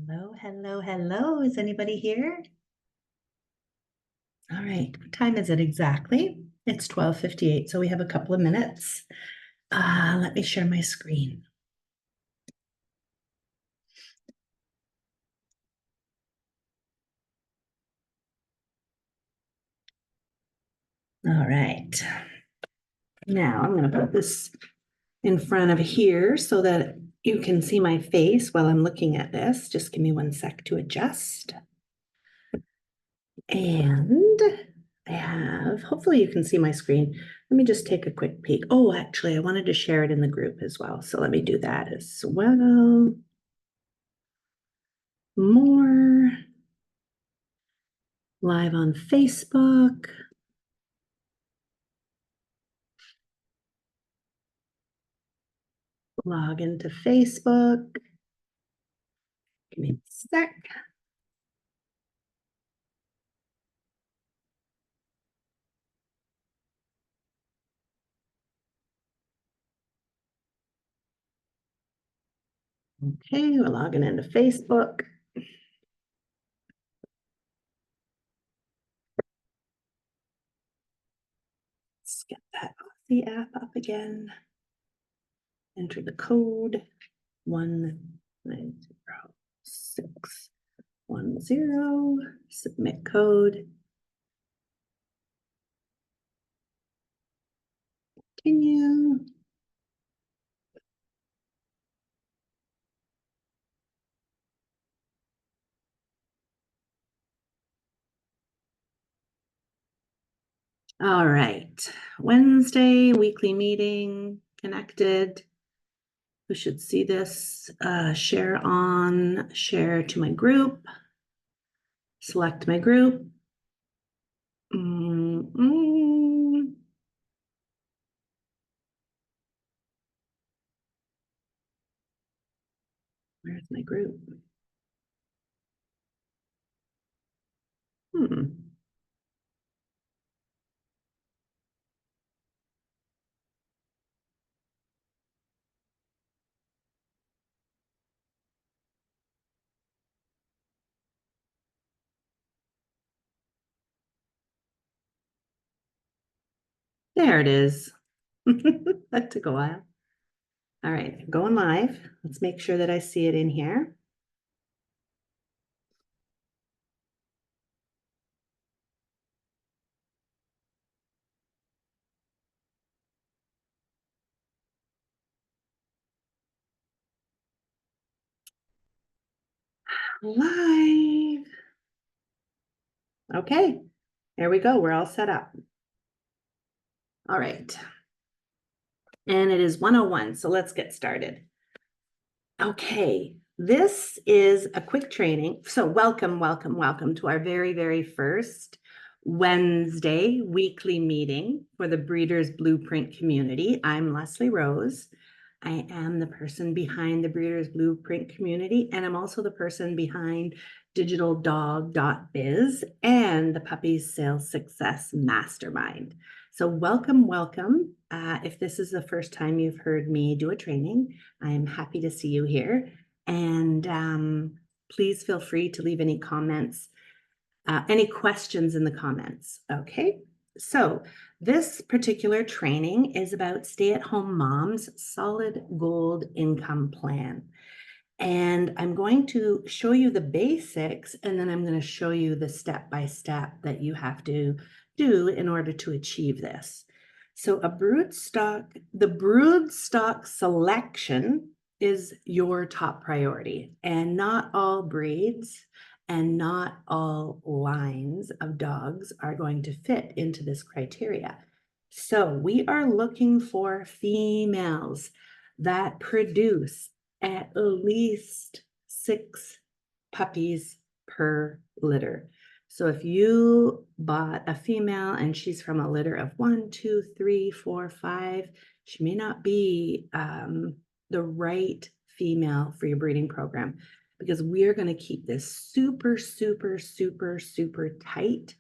Hello, hello, hello. Is anybody here? All right. What time is it exactly? It's 12:58, so we have a couple of minutes. Let me share my screen. All right. Now I'm going to put this in front of here so that you can see my face while I'm looking at this. Just give me 1 sec to adjust. And I have, hopefully you can see my screen. Let me just take a quick peek. Oh, actually, I wanted to share it in the group as well. So let me do that as well. More. Live on Facebook. Log into Facebook. Give me a sec. Okay, we're logging into Facebook. Let's get that Aussie app up again. Enter the code 190610. Submit code. Continue. All right, Wednesday, weekly meeting, connected. Who should see this? Share to my group. Select my group. Where's my group? There it is. That took a while. All right, going live. Let's make sure that I see it in here. Live. Okay, there we go. We're all set up. All right. And it is 1:01, so let's get started. Okay, this is a quick training. So welcome to our very, very first Wednesday weekly meeting for the Breeders Blueprint community. I'm Lesli Rose. I am the person behind the Breeders Blueprint community, and I'm also the person behind DigitalDog.biz and the Puppy Sales Success Mastermind. So welcome. If this is the first time you've heard me do a training, I'm happy to see you here. And please feel free to leave any comments, any questions in the comments. Okay, so this particular training is about stay-at-home moms' solid gold income plan. And I'm going to show you the basics, and then I'm going to show you the step-by-step that you have to do in order to achieve this. So the brood stock selection is your top priority, and not all breeds and not all lines of dogs are going to fit into this criteria. So we are looking for females that produce at least 6 puppies per litter. So if you bought a female and she's from a litter of 1, 2, 3, 4, 5, she may not be the right female for your breeding program, because we're going to keep this super tight,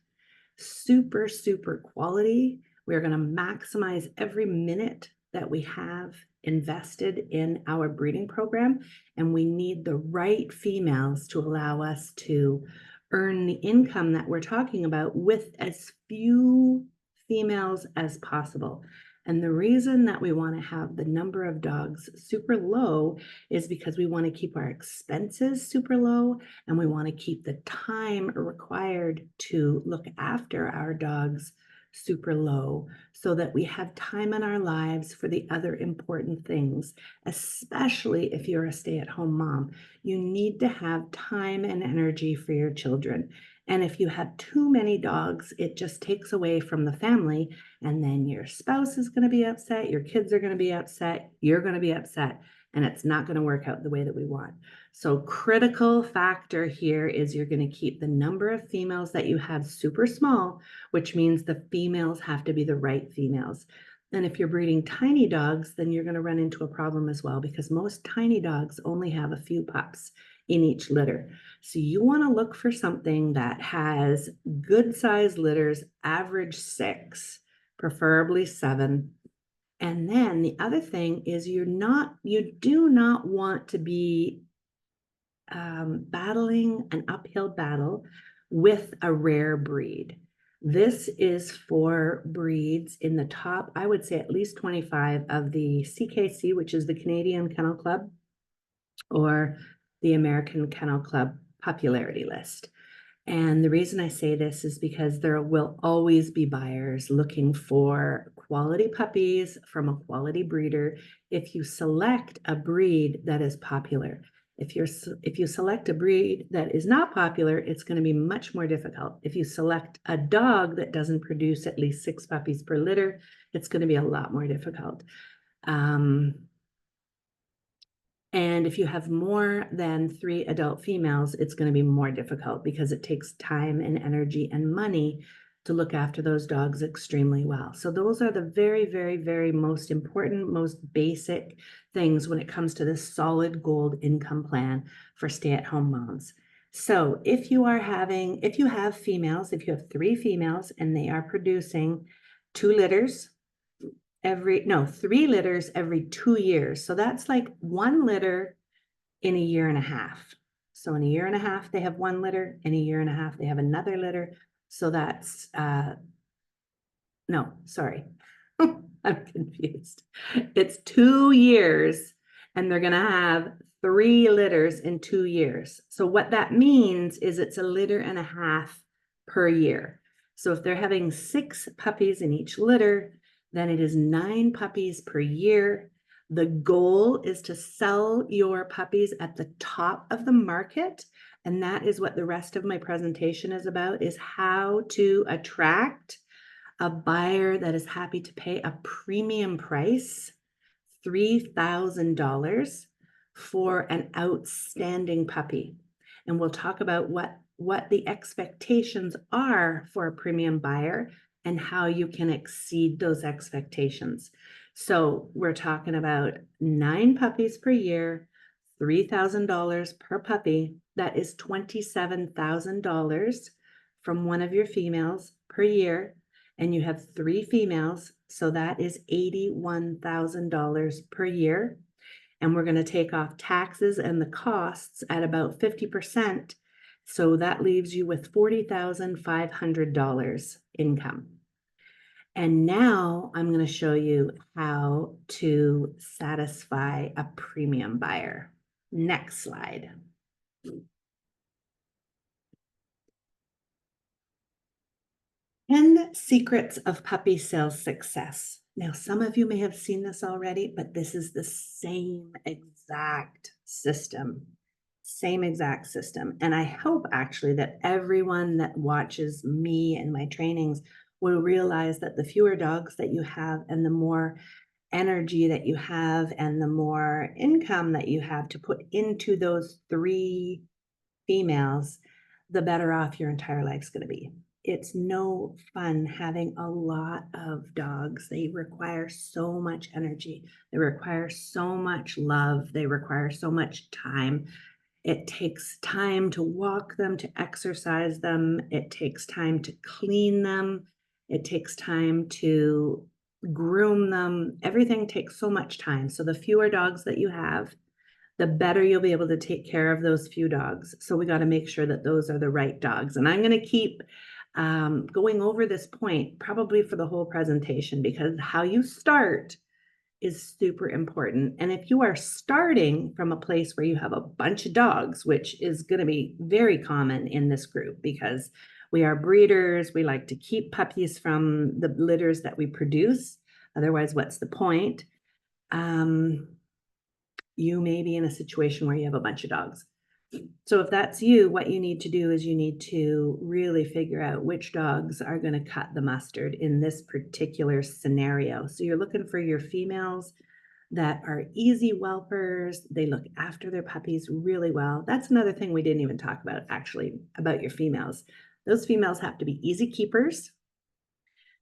super quality. We're going to maximize every minute that we have invested in our breeding program, and we need the right females to allow us to earn the income that we're talking about with as few females as possible. And the reason that we want to have the number of dogs super low is because we want to keep our expenses super low, and we want to keep the time required to look after our dogs super low, so that we have time in our lives for the other important things, especially if you're a stay-at-home mom. You need to have time and energy for your children. And if you have too many dogs, it just takes away from the family, and then your spouse is going to be upset, your kids are going to be upset, you're going to be upset, and it's not going to work out the way that we want. So critical factor here is you're going to keep the number of females that you have super small, which means the females have to be the right females. And if you're breeding tiny dogs, then you're going to run into a problem as well, because most tiny dogs only have a few pups in each litter. So you want to look for something that has good size litters, average 6, preferably 7. And then the other thing is you do not want to be battling an uphill battle with a rare breed. This is for breeds in the top, I would say at least 25 of the CKC, which is the Canadian Kennel Club, or the American Kennel Club popularity list. And the reason I say this is because there will always be buyers looking for quality puppies from a quality breeder if you select a breed that is popular. If you select a breed that is not popular, it's going to be much more difficult. If you select a dog that doesn't produce at least 6 puppies per litter, it's going to be a lot more difficult. And if you have more than 3 adult females, it's going to be more difficult, because it takes time and energy and money to look after those dogs extremely well. So those are the very, very, very most important, most basic things when it comes to this solid gold income plan for stay-at-home moms. So if you have females, if you have 3 females and they are producing 2 litters, 3 litters every 2 years. So that's like 1 litter in a year and a half. So in a year and a half, they have 1 litter. In a year and a half, they have another litter. So that's, no, sorry. I'm confused. It's 2 years, and they're going to have 3 litters in 2 years. So what that means is it's a litter and a half per year. So if they're having 6 puppies in each litter, then it is 9 puppies per year. The goal is to sell your puppies at the top of the market. And that is what the rest of my presentation is about, is how to attract a buyer that is happy to pay a premium price, $3,000, for an outstanding puppy. And we'll talk about what the expectations are for a premium buyer and how you can exceed those expectations. So we're talking about 9 puppies per year, $3,000 per puppy. That is $27,000 from one of your females per year. And you have 3 females, so that is $81,000 per year. And we're going to take off taxes and the costs at about 50%. So that leaves you with $40,500 income. And now I'm going to show you how to satisfy a premium buyer. Next slide. 10 secrets of puppy sales success. Now, some of you may have seen this already, but this is the same exact system. Same exact system. And I hope actually that everyone that watches me and my trainings will realize that the fewer dogs that you have and the more energy that you have and the more income that you have to put into those 3 females, the better off your entire life's going to be. It's no fun having a lot of dogs. They require so much energy. They require so much love. They require so much time. It takes time to walk them, to exercise them. It takes time to clean them. It takes time to groom them. Everything takes so much time. So the fewer dogs that you have, the better you'll be able to take care of those few dogs. So we got to make sure that those are the right dogs. And I'm going to keep going over this point probably for the whole presentation, because how you start is super important. And if you are starting from a place where you have a bunch of dogs, which is going to be very common in this group because we are breeders, we like to keep puppies from the litters that we produce. Otherwise, what's the point? You may be in a situation where you have a bunch of dogs. So if that's you, what you need to do is you need to really figure out which dogs are going to cut the mustard in this particular scenario. So you're looking for your females that are easy whelpers. They look after their puppies really well. That's another thing we didn't even talk about, actually, about your females. Those females have to be easy keepers.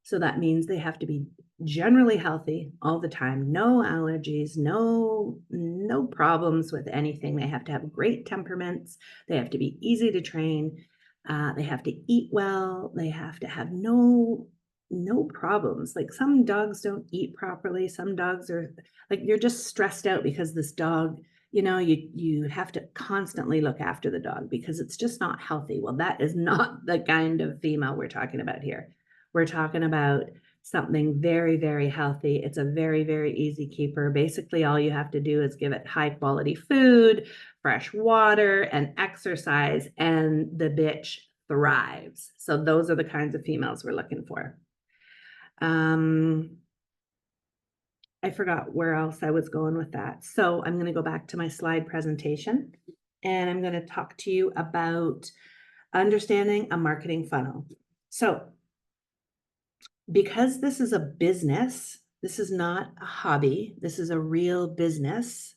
So that means they have to be generally healthy all the time, no allergies, no problems with anything. They have to have great temperaments. They have to be easy to train. They have to eat well. They have to have no problems. Like some dogs don't eat properly. Some dogs are like, you're just stressed out because this dog, you have to constantly look after the dog because it's just not healthy. Well, that is not the kind of female we're talking about here. We're talking about something very, very healthy. It's a very, very easy keeper. Basically, all you have to do is give it high quality food, fresh water, and exercise, and the bitch thrives. So those are the kinds of females we're looking for. I forgot where else I was going with that. So I'm going to go back to my slide presentation, and I'm going to talk to you about understanding a marketing funnel. So because this is a business, this is not a hobby, this is a real business,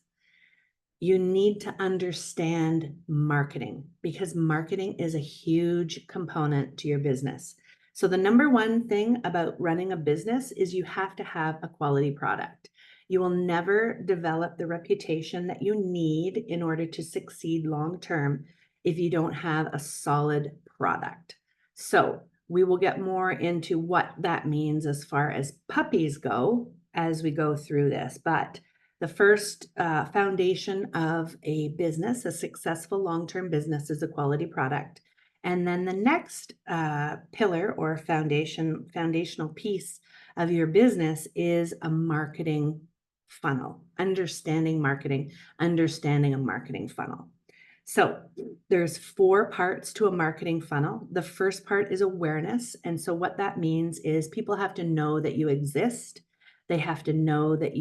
you need to understand marketing, because marketing is a huge component to your business. So the number one thing about running a business is you have to have a quality product. You will never develop the reputation that you need in order to succeed long-term if you don't have a solid product. So we will get more into what that means as far as puppies go as we go through this, but the first foundation of a business, a successful long-term business, is a quality product. And then the next pillar or foundational piece of your business is a marketing funnel, understanding marketing, understanding a marketing funnel. So there's 4 parts to a marketing funnel. The first part is awareness. And so what that means is people have to know that you exist. They have to know that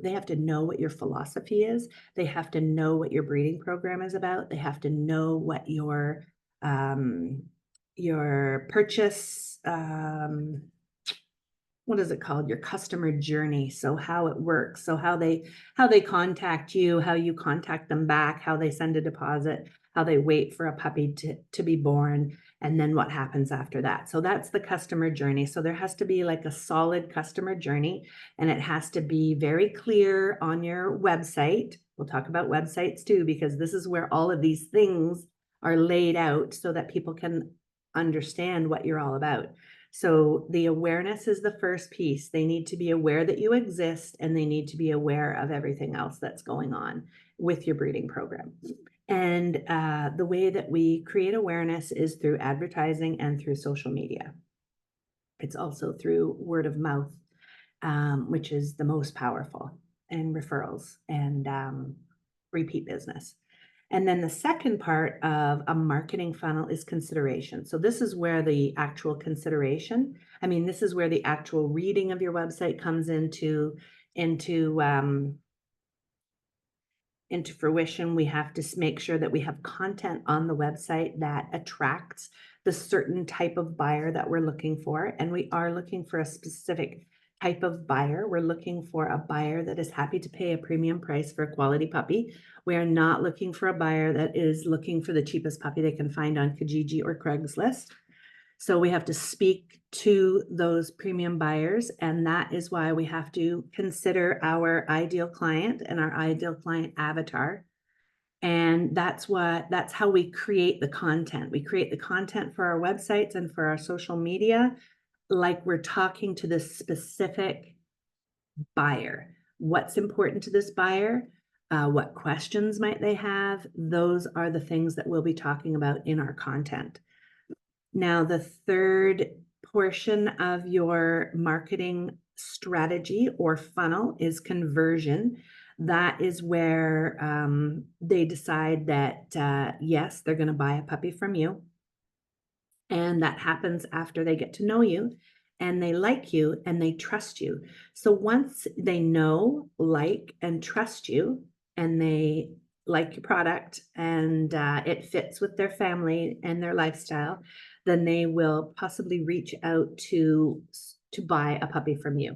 they have to know what your philosophy is. They have to know what your breeding program is about. They have to know what your purchase, what is it called? Your customer journey. So how it works. So how they contact you, how you contact them back, how they send a deposit, how they wait for a puppy to be born, and then what happens after that. So that's the customer journey. So there has to be like a solid customer journey, and it has to be very clear on your website. We'll talk about websites too, because this is where all of these things are laid out so that people can understand what you're all about. So the awareness is the first piece. They need to be aware that you exist, and they need to be aware of everything else that's going on with your breeding program. And the way that we create awareness is through advertising and through social media. It's also through word of mouth, which is the most powerful, and referrals and repeat business. And then the second part of a marketing funnel is consideration. So this is where the actual consideration, this is where the actual reading of your website comes into fruition. We have to make sure that we have content on the website that attracts the certain type of buyer that we're looking for. And we are looking for a specific type of buyer. We're looking for a buyer that is happy to pay a premium price for a quality puppy. We are not looking for a buyer that is looking for the cheapest puppy they can find on Kijiji or Craigslist. So we have to speak to those premium buyers, and that is why we have to consider our ideal client and our ideal client avatar. And that's how we create the content. We create the content for our websites and for our social media, like we're talking to this specific buyer. What's important to this buyer? What questions might they have? Those are the things that we'll be talking about in our content. Now, the third portion of your marketing strategy or funnel is conversion. That is where they decide that, yes, they're going to buy a puppy from you. And that happens after they get to know you and they like you and they trust you. So once they know, like, and trust you, and they like your product and it fits with their family and their lifestyle, then they will possibly reach out to buy a puppy from you.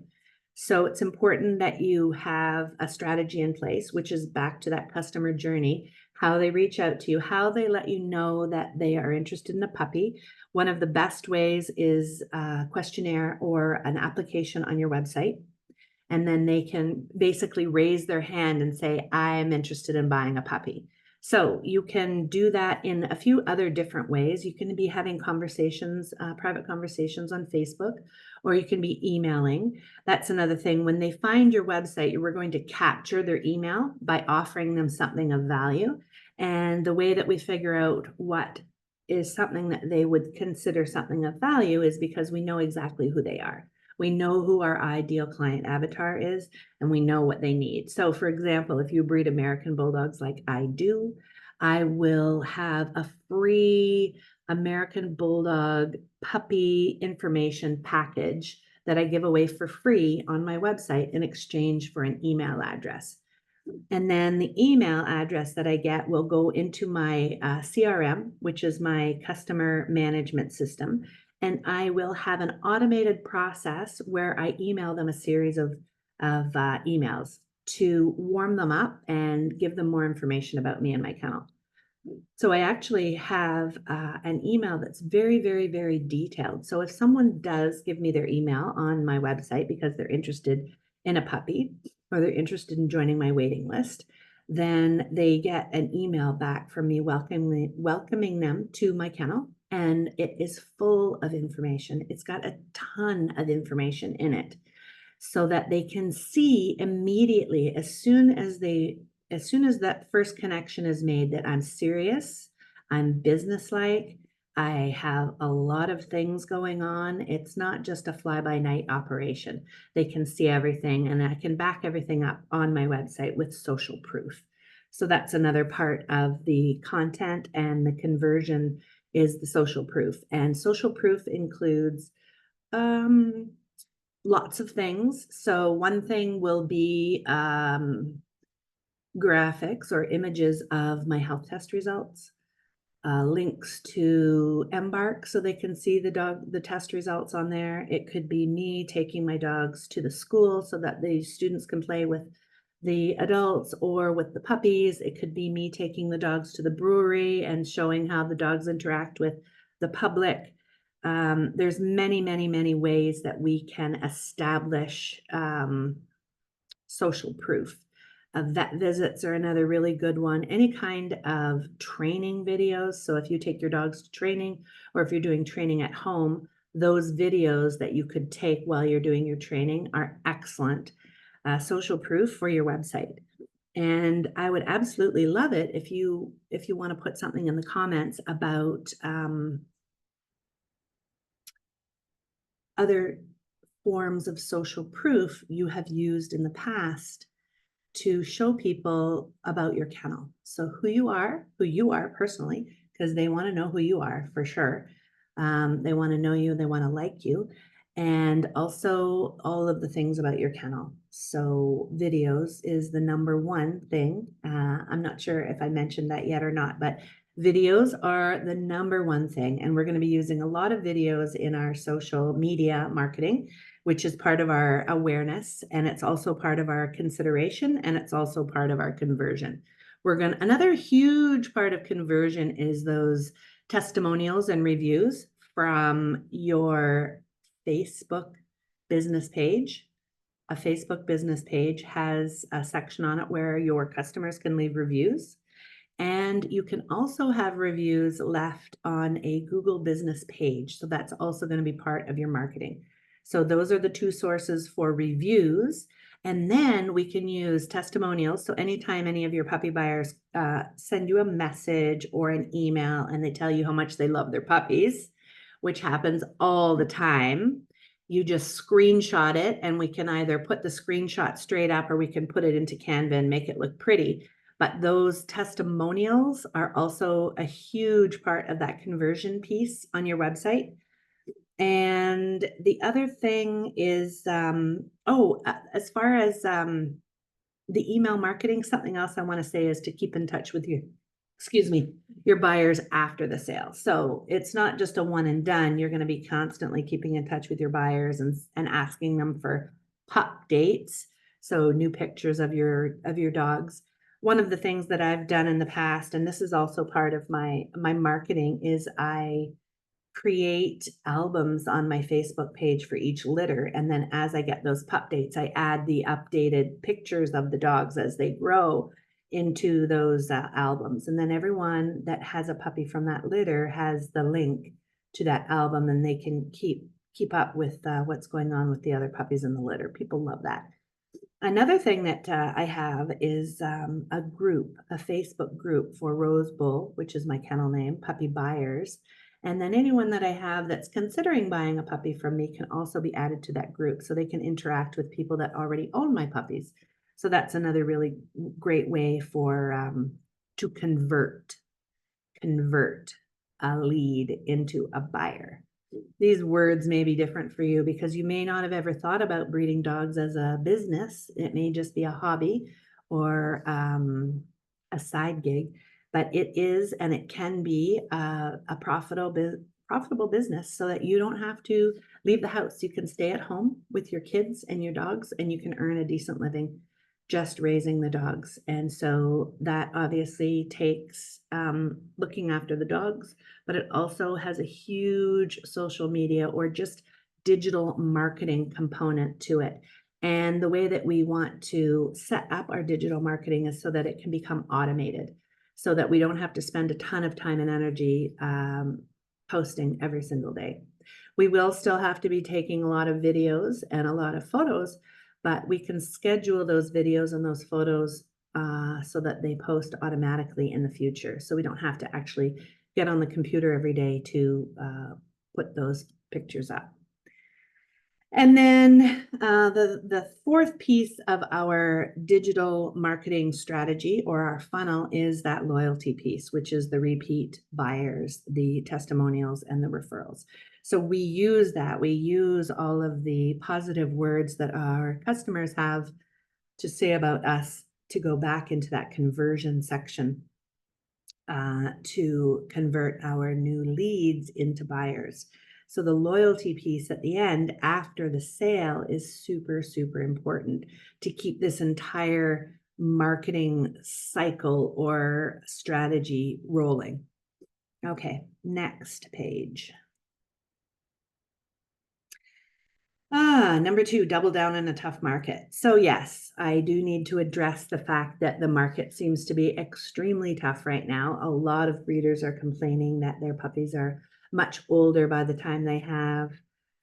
So it's important that you have a strategy in place, which is back to that customer journey, how they reach out to you, how they let you know that they are interested in a puppy. One of the best ways is a questionnaire or an application on your website. And then they can basically raise their hand and say, I am interested in buying a puppy. So you can do that in a few other different ways. You can be having conversations, private conversations on Facebook, or you can be emailing. That's another thing. When they find your website, we're going to capture their email by offering them something of value. And the way that we figure out what is something that they would consider something of value is because we know exactly who they are. We know who our ideal client avatar is, and we know what they need. So for example, if you breed American Bulldogs like I do, I will have a free American Bulldog puppy information package that I give away for free on my website in exchange for an email address. And then the email address that I get will go into my CRM, which is my customer management system. And I will have an automated process where I email them a series of emails to warm them up and give them more information about me and my kennel. So I actually have an email that's very, very, very detailed. So if someone does give me their email on my website because they're interested in a puppy or they're interested in joining my waiting list, then they get an email back from me welcoming them to my kennel. And it is full of information. It's got a ton of information in it so that they can see immediately as soon as that first connection is made that I'm serious, I'm businesslike, I have a lot of things going on. It's not just a fly-by-night operation. They can see everything, and I can back everything up on my website with social proof. So that's another part of the content and the conversion is the social proof. And social proof includes lots of things. So one thing will be graphics or images of my health test results, links to Embark so they can see the test results on there. It could be me taking my dogs to the school so that the students can play with the adults or with the puppies. It could be me taking the dogs to the brewery and showing how the dogs interact with the public. There's many, many, many ways that we can establish social proof. Vet visits are another really good one. Any kind of training videos. So if you take your dogs to training or if you're doing training at home, those videos that you could take while you're doing your training are excellent social proof for your website. And I would absolutely love it if you want to put something in the comments about other forms of social proof you have used in the past to show people about your kennel. So who you are personally, because they want to know who you are for sure. They want to know you, they want to like you, and also all of the things about your kennel. So videos is the number one thing. I'm not sure if I mentioned that yet or not, but videos are the number one thing. And we're going to be using a lot of videos in our social media marketing, which is part of our awareness. And it's also part of our consideration. And it's also part of our conversion. Another huge part of conversion is those testimonials and reviews from your Facebook business page. A Facebook business page has a section on it where your customers can leave reviews. And you can also have reviews left on a Google business page. So that's also going to be part of your marketing. So those are the two sources for reviews. And then we can use testimonials. So anytime any of your puppy buyers send you a message or an email and they tell you how much they love their puppies, which happens all the time, you just screenshot it, and we can either put the screenshot straight up or we can put it into Canva and make it look pretty. But those testimonials are also a huge part of that conversion piece on your website. And the other thing is, as far as the email marketing, something else I want to say is to keep in touch with your buyers after the sale. So it's not just a one and done. You're going to be constantly keeping in touch with your buyers and asking them for pup dates. So new pictures of your dogs. One of the things that I've done in the past, and this is also part of my marketing, is I create albums on my Facebook page for each litter. And then as I get those pup dates, I add the updated pictures of the dogs as they grow into those albums. And then everyone that has a puppy from that litter has the link to that album, and they can keep up with what's going on with the other puppies in the litter. People love that. Another thing that I have is a Facebook group for Rose Bull, which is my kennel name, puppy buyers. And then anyone that I have that's considering buying a puppy from me can also be added to that group, so they can interact with people that already own my puppies. So that's another really great way for to convert a lead into a buyer. These words may be different for you because you may not have ever thought about breeding dogs as a business. It may just be a hobby or a side gig, but it is, and it can be a profitable business, so that you don't have to leave the house. You can stay at home with your kids and your dogs, and you can earn a decent living just raising the dogs. And so that obviously takes looking after the dogs, but it also has a huge social media or just digital marketing component to it. And the way that we want to set up our digital marketing is so that it can become automated, so that we don't have to spend a ton of time and energy posting every single day. We will still have to be taking a lot of videos and a lot of photos, but we can schedule those videos and those photos so that they post automatically in the future. So we don't have to actually get on the computer every day to put those pictures up. And then the fourth piece of our digital marketing strategy, or our funnel, is that loyalty piece, which is the repeat buyers, the testimonials, and the referrals. So we use that. We use all of the positive words that our customers have to say about us to go back into that conversion section to convert our new leads into buyers. So the loyalty piece at the end after the sale is super, super important to keep this entire marketing cycle or strategy rolling. Okay, next page. Number 2, double down in a tough market. So yes, I do need to address the fact that the market seems to be extremely tough right now. A lot of breeders are complaining that their puppies are much older by the time they have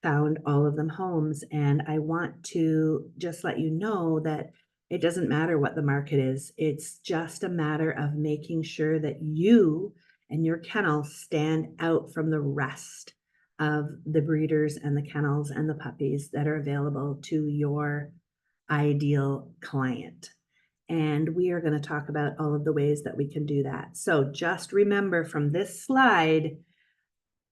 found all of them homes. And I want to just let you know that it doesn't matter what the market is. It's just a matter of making sure that you and your kennel stand out from the rest of the breeders and the kennels and the puppies that are available to your ideal client. And we are going to talk about all of the ways that we can do that. So just remember from this slide,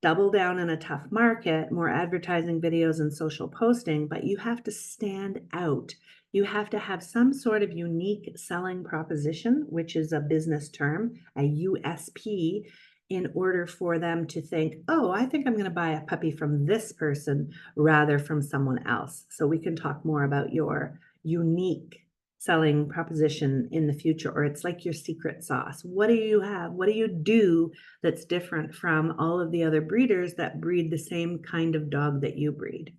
double down in a tough market, more advertising, videos, and social posting, but you have to stand out. You have to have some sort of unique selling proposition, which is a business term, a USP, in order for them to think, oh, I think I'm going to buy a puppy from this person rather from someone else. So we can talk more about your unique selling proposition in the future, or it's like your secret sauce. What do you have? What do you do that's different from all of the other breeders that breed the same kind of dog that you breed?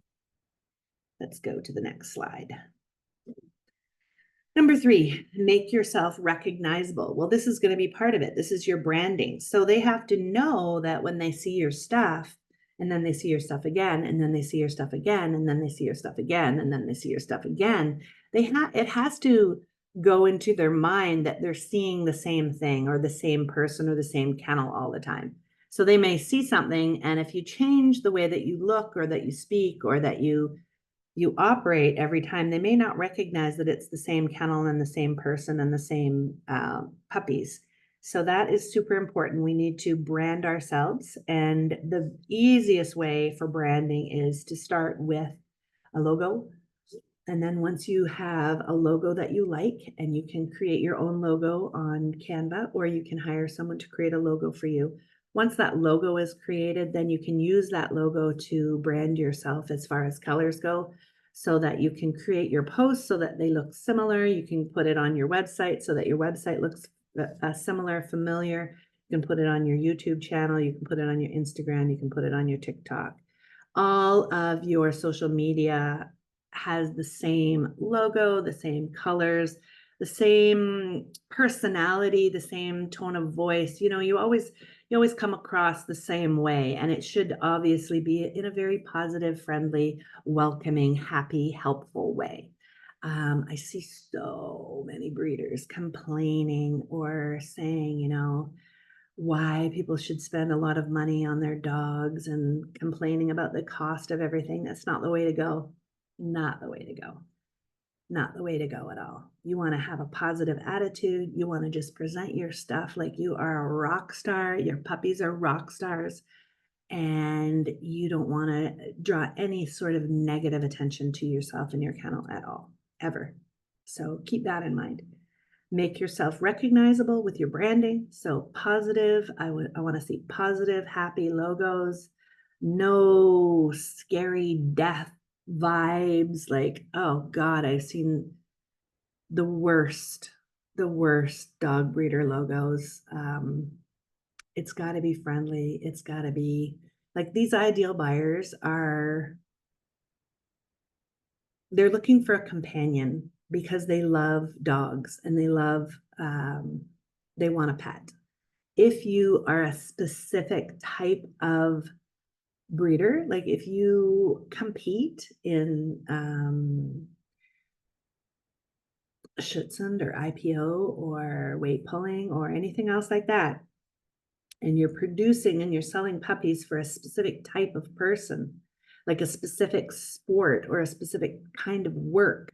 Let's go to the next slide. Number 3, make yourself recognizable. Well, this is going to be part of it. This is your branding. So they have to know that when they see your stuff and then they see your stuff again, and then they see your stuff again, and then they see your stuff again, and then they see your stuff again. It has to go into their mind that they're seeing the same thing or the same person or the same kennel all the time. So they may see something, and if you change the way that you look or that you speak or that you operate every time, they may not recognize that it's the same kennel and the same person and the same puppies. So that is super important. We need to brand ourselves. And the easiest way for branding is to start with a logo. And then once you have a logo that you like, and you can create your own logo on Canva, or you can hire someone to create a logo for you. Once that logo is created, then you can use that logo to brand yourself as far as colors go, so that you can create your posts so that they look similar. You can put it on your website so that your website looks similar, familiar. You can put it on your YouTube channel. You can put it on your Instagram. You can put it on your TikTok. All of your social media has the same logo, the same colors, the same personality, the same tone of voice. You always come across the same way, and it should obviously be in a very positive, friendly, welcoming, happy, helpful way. I see so many breeders complaining or saying, why people should spend a lot of money on their dogs and complaining about the cost of everything. That's not the way to go. Not the way to go. Not the way to go at all. You want to have a positive attitude. You want to just present your stuff like you are a rock star. Your puppies are rock stars. And you don't want to draw any sort of negative attention to yourself and your kennel at all, ever. So keep that in mind. Make yourself recognizable with your branding. So positive, I want to see positive, happy logos. No scary death vibes like, oh God, I've seen the worst dog breeder logos. It's got to be friendly. It's got to be like, these ideal buyers they're looking for a companion because they love dogs and they want a pet. If you are a specific type of breeder, like if you compete in Schutzhund or IPO or weight pulling or anything else like that, and you're producing and you're selling puppies for a specific type of person, like a specific sport or a specific kind of work,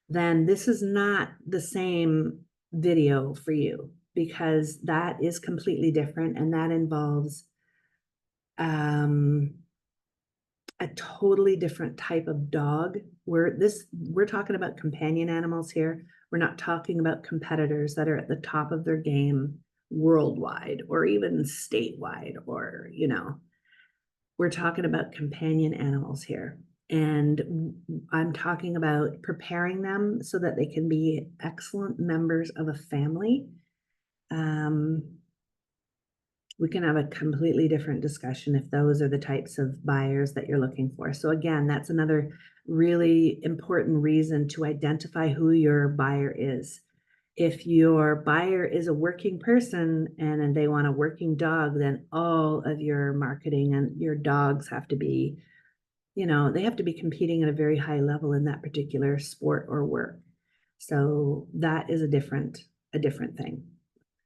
then this is not the same video for you, because that is completely different, and that involves a totally different type of dog. We're talking about companion animals here. We're not talking about competitors that are at the top of their game worldwide or even statewide, or we're talking about companion animals here. And I'm talking about preparing them so that they can be excellent members of a family. We can have a completely different discussion if those are the types of buyers that you're looking for. So again, that's another really important reason to identify who your buyer is. If your buyer is a working person and they want a working dog, then all of your marketing and your dogs have to be, they have to be competing at a very high level in that particular sport or work. So that is a different thing.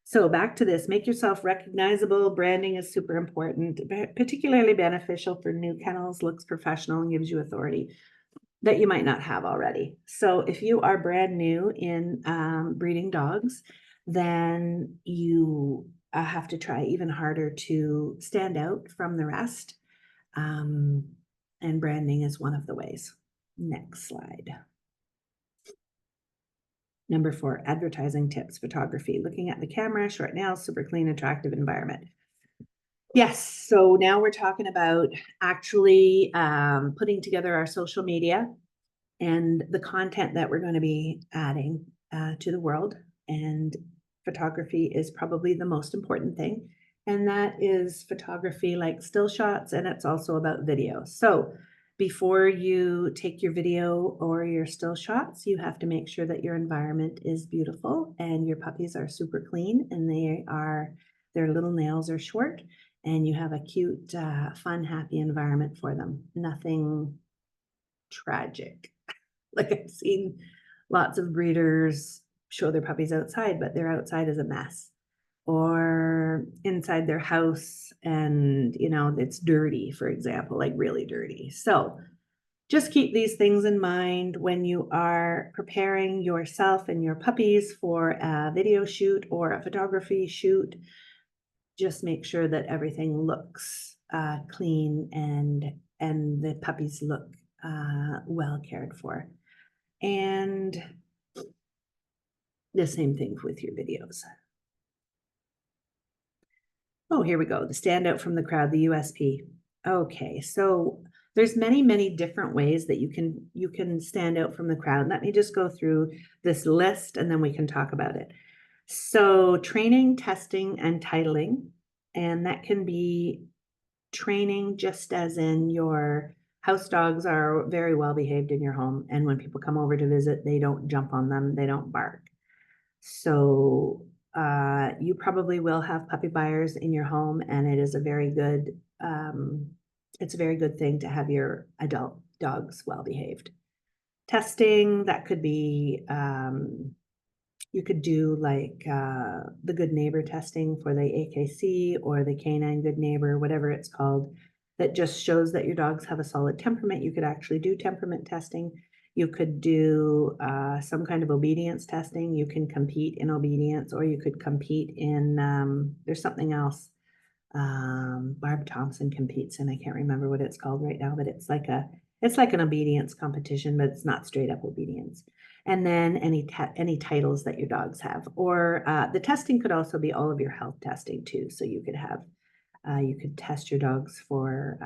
So back to this, make yourself recognizable. Branding is super important, particularly beneficial for new kennels, looks professional, and gives you authority that you might not have already. So if you are brand new in breeding dogs, then you have to try even harder to stand out from the rest. And branding is one of the ways. Next slide. Number 4, advertising tips, photography, looking at the camera, short nails, super clean, attractive environment. Yes, so now we're talking about actually putting together our social media and the content that we're going to be adding to the world. And photography is probably the most important thing. And that is photography like still shots, and it's also about video. So before you take your video or your still shots, you have to make sure that your environment is beautiful and your puppies are super clean and their little nails are short. and you have a cute, fun, happy environment for them. Nothing tragic. Like I've seen lots of breeders show their puppies outside, but their outside is a mess. Or inside their house and, it's dirty, for example, like really dirty. So just keep these things in mind when you are preparing yourself and your puppies for a video shoot or a photography shoot. Just make sure that everything looks clean and the puppies look well cared for. And the same thing with your videos. Oh, here we go. The standout from the crowd, the USP. Okay, so there's many different ways that you can stand out from the crowd. Let me just go through this list and then we can talk about it. So training, testing, and titling, and that can be training just as in your house dogs are very well behaved in your home, and when people come over to visit, they don't jump on them, they don't bark. So you probably will have puppy buyers in your home, and it is a very good it's a very good thing to have your adult dogs well behaved. Testing, that could be you could do like the good neighbor testing for the AKC or the canine good neighbor, whatever it's called, that just shows that your dogs have a solid temperament. You could actually do temperament testing. You could do some kind of obedience testing. You can compete in obedience, or you could compete in, there's something else Barb Thompson competes in. I can't remember what it's called right now, but it's like an obedience competition, but it's not straight up obedience. And then any titles that your dogs have, or the testing could also be all of your health testing too. So you could have you could test your dogs for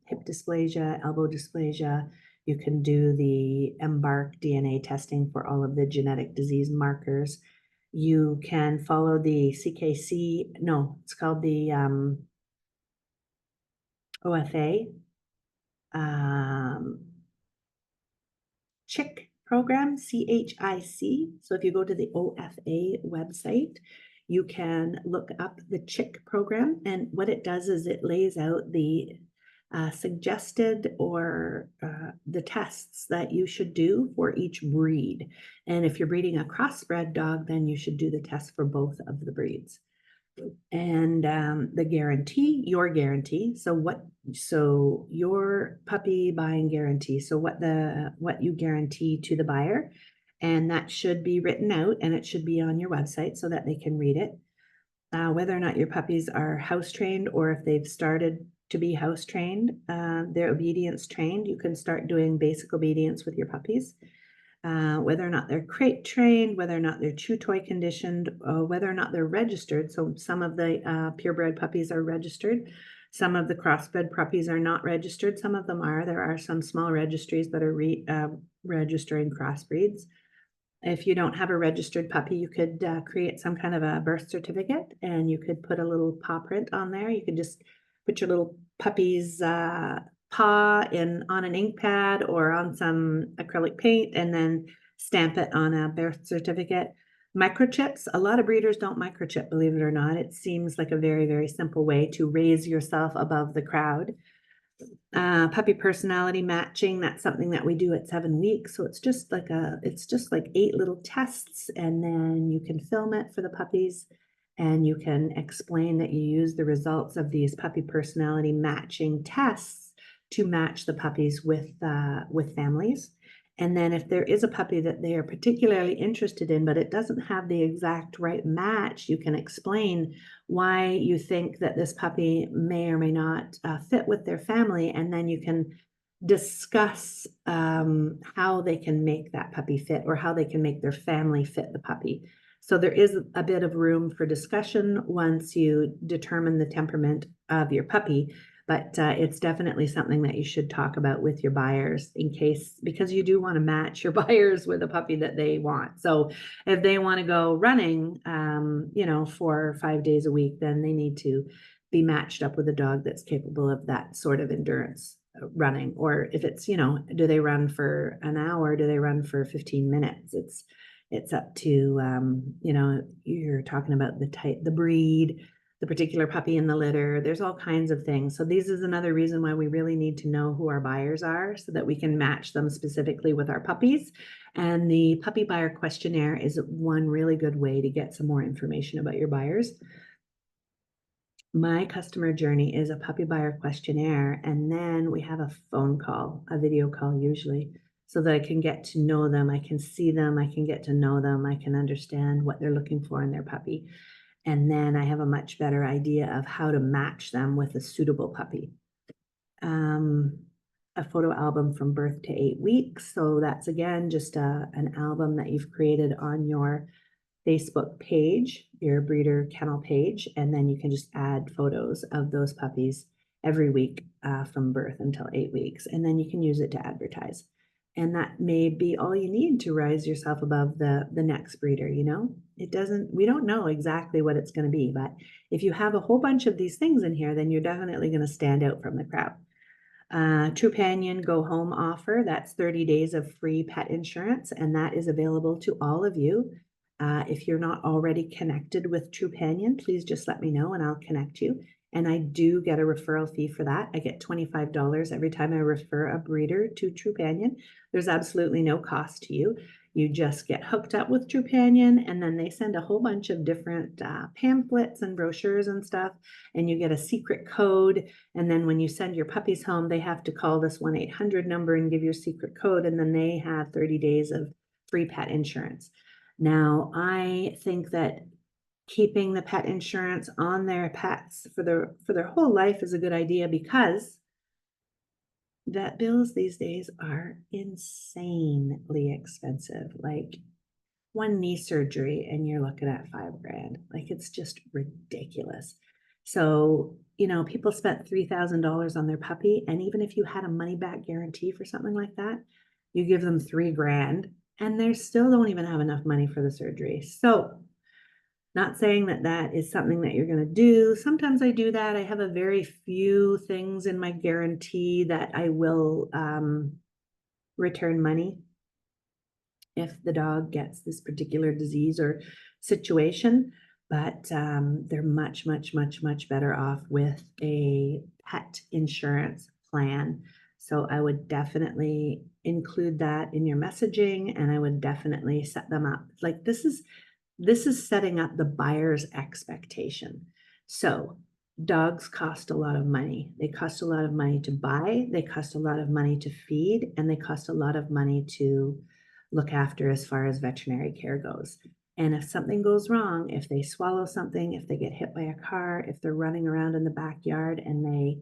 hip dysplasia, elbow dysplasia. You can do the Embark DNA testing for all of the genetic disease markers. You can follow the CKC, no, it's called the OFA, CHIC program, CHIC. So if you go to the OFA website, you can look up the CHIC program, and what it does is it lays out the suggested or the tests that you should do for each breed. And if you're breeding a crossbred dog, then you should do the test for both of the breeds. And the guarantee, your guarantee. So your puppy buying guarantee. So what you guarantee to the buyer, and that should be written out, and it should be on your website so that they can read it. Whether or not your puppies are house trained, or if they've started to be house trained, they're obedience trained. You can start doing basic obedience with your puppies. Whether or not they're crate trained, whether or not they're chew toy conditioned, whether or not they're registered. So some of the purebred puppies are registered. Some of the crossbred puppies are not registered. Some of them are. There are some small registries that are registering crossbreeds. If you don't have a registered puppy, you could create some kind of a birth certificate, and you could put a little paw print on there. You could just put your little puppy's paw on an ink pad or on some acrylic paint, and then stamp it on a birth certificate. Microchips, a lot of breeders don't microchip, believe it or not. It seems like a very simple way to raise yourself above the crowd. Puppy personality matching, that's something that we do at 7 weeks. So it's just like 8 little tests, and then you can film it for the puppies, and you can explain that you use the results of these puppy personality matching tests to match the puppies with families. And then if there is a puppy that they are particularly interested in, but it doesn't have the exact right match, you can explain why you think that this puppy may or may not fit with their family. And then you can discuss how they can make that puppy fit, or how they can make their family fit the puppy. So there is a bit of room for discussion once you determine the temperament of your puppy. But it's definitely something that you should talk about with your buyers, because you do want to match your buyers with a puppy that they want. So if they want to go running, 4 or 5 days a week, then they need to be matched up with a dog that's capable of that sort of endurance running. Or if it's, do they run for an hour? Do they run for 15 minutes? It's up to, you're talking about the breed, the particular puppy in the litter. There's all kinds of things. So this is another reason why we really need to know who our buyers are so that we can match them specifically with our puppies. And the puppy buyer questionnaire is one really good way to get some more information about your buyers. My customer journey is a puppy buyer questionnaire, and then we have a phone call, a video call usually, so that I can get to know them, I can see them, I can get to know them, I can understand what they're looking for in their puppy. And then I have a much better idea of how to match them with a suitable puppy. A photo album from birth to 8 weeks. So that's again just an album that you've created on your Facebook page, your breeder kennel page, and then you can just add photos of those puppies every week from birth until 8 weeks, and then you can use it to advertise. And that may be all you need to rise yourself above the next breeder, you know? We don't know exactly what it's going to be, but if you have a whole bunch of these things in here, then you're definitely going to stand out from the crowd. Trupanion Go Home offer, that's 30 days of free pet insurance, and that is available to all of you. If you're not already connected with Trupanion, please just let me know and I'll connect you. And I do get a referral fee for that. I get $25 every time I refer a breeder to Trupanion. There's absolutely no cost to you. You just get hooked up with Trupanion, and then they send a whole bunch of different pamphlets and brochures and stuff, and you get a secret code. And then when you send your puppies home, they have to call this 1-800 number and give your secret code, and then they have 30 days of free pet insurance. Now, I think that keeping the pet insurance on their pets for their whole life is a good idea, because vet bills these days are insanely expensive. Like one knee surgery and you're looking at $5,000. Like it's just ridiculous. So, you know, people spent $3,000 on their puppy, and even if you had a money back guarantee for something like that, you give them $3,000 and they still don't even have enough money for the surgery. So not saying that that is something that you're going to do. Sometimes I do that. I have a very few things in my guarantee that I will return money if the dog gets this particular disease or situation. But they're much, much, much, much better off with a pet insurance plan. So I would definitely include that in your messaging, and I would definitely set them up. Like this is setting up the buyer's expectation. So dogs cost a lot of money. They cost a lot of money to buy, they cost a lot of money to feed, and they cost a lot of money to look after as far as veterinary care goes. And if something goes wrong, if they swallow something, if they get hit by a car, if they're running around in the backyard and they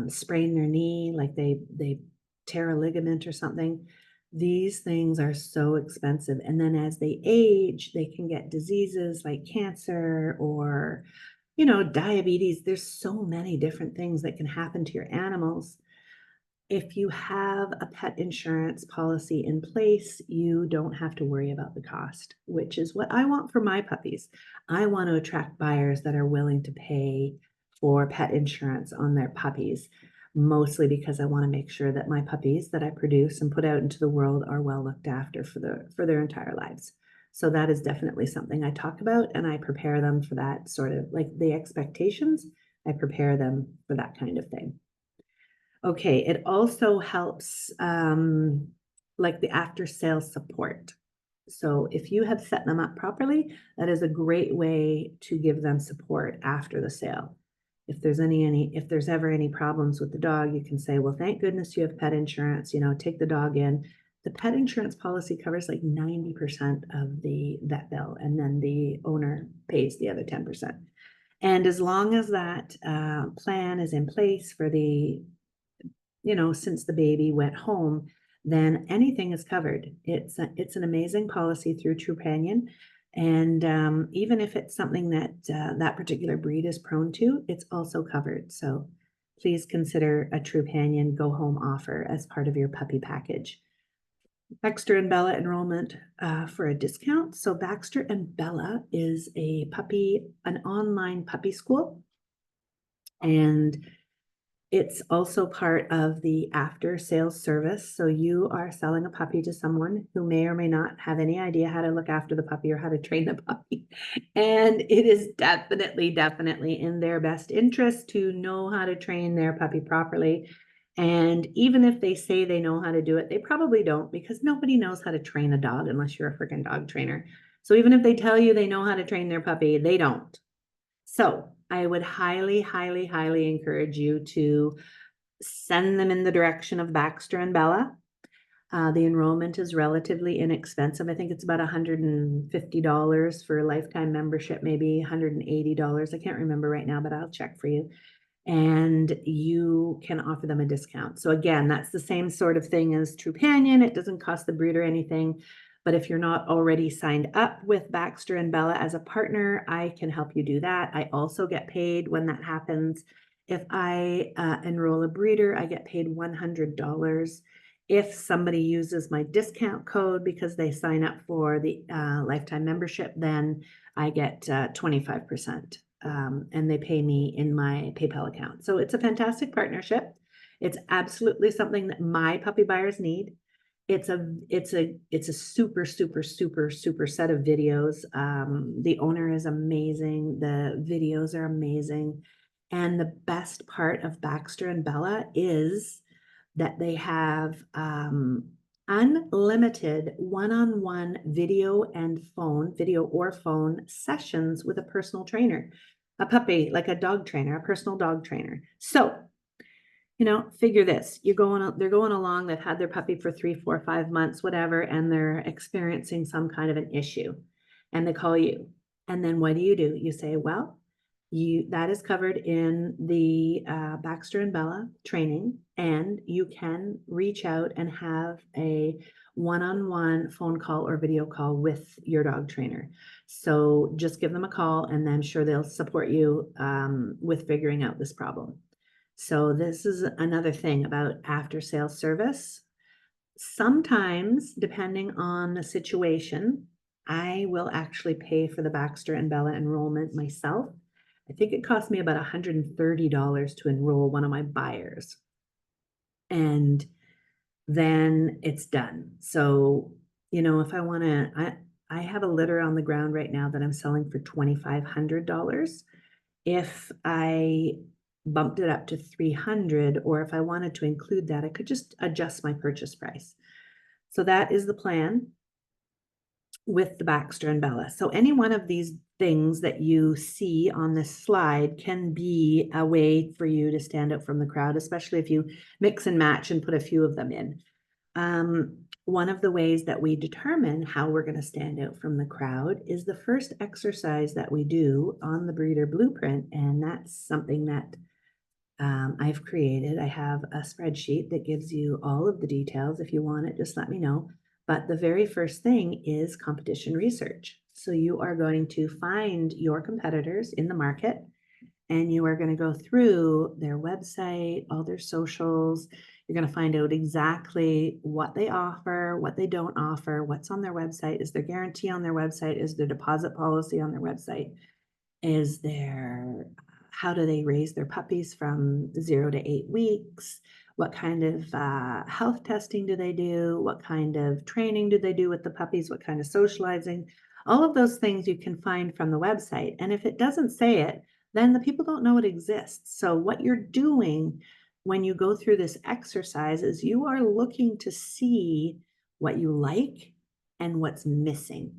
sprain their knee, like they tear a ligament or something, these things are so expensive. And then as they age, they can get diseases like cancer or, you know, diabetes. There's so many different things that can happen to your animals. If you have a pet insurance policy in place, you don't have to worry about the cost, which is what I want for my puppies. I want to attract buyers that are willing to pay for pet insurance on their puppies, mostly because I want to make sure that my puppies that I produce and put out into the world are well looked after for their entire lives. So that is definitely something I talk about, and I prepare them for that sort of, like, the expectations. I prepare them for that kind of thing. Okay, it also helps like the after sales support. So if you have set them up properly, that is a great way to give them support after the sale. If there's if there's ever any problems with the dog, you can say, well, thank goodness you have pet insurance, you know, take the dog in. The pet insurance policy covers like 90% of the vet bill, and then the owner pays the other 10%. And as long as that plan is in place for the, you know, since the baby went home, then anything is covered. It's an amazing policy through Trupanion. And even if it's something that that particular breed is prone to, it's also covered. So please consider a Trupanion Go Home offer as part of your puppy package. Baxter and Bella enrollment for a discount. So Baxter and Bella is an online puppy school. And It's also part of the after sales service. So you are selling a puppy to someone who may or may not have any idea how to look after the puppy or how to train the puppy. And it is definitely, definitely in their best interest to know how to train their puppy properly. And even if they say they know how to do it, they probably don't, because nobody knows how to train a dog unless you're a freaking dog trainer. So even if they tell you they know how to train their puppy, they don't. So I would highly, highly, highly encourage you to send them in the direction of Baxter and Bella. The enrollment is relatively inexpensive. I think it's about $150 for a lifetime membership, maybe $180. I can't remember right now, but I'll check for you. And you can offer them a discount. So again, that's the same sort of thing as Trupanion. It doesn't cost the breeder anything. But if you're not already signed up with Baxter and Bella as a partner, I can help you do that. I also get paid when that happens. If I enroll a breeder, I get paid $100. If somebody uses my discount code because they sign up for the lifetime membership, then I get 25%. And they pay me in my PayPal account. So it's a fantastic partnership. It's absolutely something that my puppy buyers need. It's a super, super, super, super set of videos. The owner is amazing. The videos are amazing. And the best part of Baxter and Bella is that they have unlimited one-on-one video or phone sessions with a personal trainer, a puppy, like a dog trainer, a personal dog trainer. So, figure this, they're going along, they've had their puppy for 3, 4, 5 months, whatever, and they're experiencing some kind of an issue, and they call you. And then what do? You say, well, that is covered in the Baxter and Bella training, and you can reach out and have a one-on-one phone call or video call with your dog trainer. So just give them a call, and I'm sure they'll support you with figuring out this problem. So this is another thing about after sales service. Sometimes, depending on the situation, I will actually pay for the Baxter and Bella enrollment myself. I think it cost me about $130 to enroll one of my buyers. And then it's done. So, if I want to, I have a litter on the ground right now that I'm selling for $2,500. If I bumped it up to 300, or if I wanted to include that, I could just adjust my purchase price. So that is the plan with the Baxter and Bella. So any one of these things that you see on this slide can be a way for you to stand out from the crowd, especially if you mix and match and put a few of them in. One of the ways that we determine how we're going to stand out from the crowd is the first exercise that we do on the breeder blueprint. And that's something that I've created. I have a spreadsheet that gives you all of the details. If you want it, just let me know. But the very first thing is competition research. So you are going to find your competitors in the market, and you are going to go through their website, all their socials. You're going to find out exactly what they offer, what they don't offer, what's on their website. Is there guarantee on their website? Is there deposit policy on their website? How do they raise their puppies from 0 to 8 weeks? What kind of health testing do they do? What kind of training do they do with the puppies? What kind of socializing? All of those things you can find from the website. And if it doesn't say it, then the people don't know it exists. So what you're doing when you go through this exercise is you are looking to see what you like and what's missing.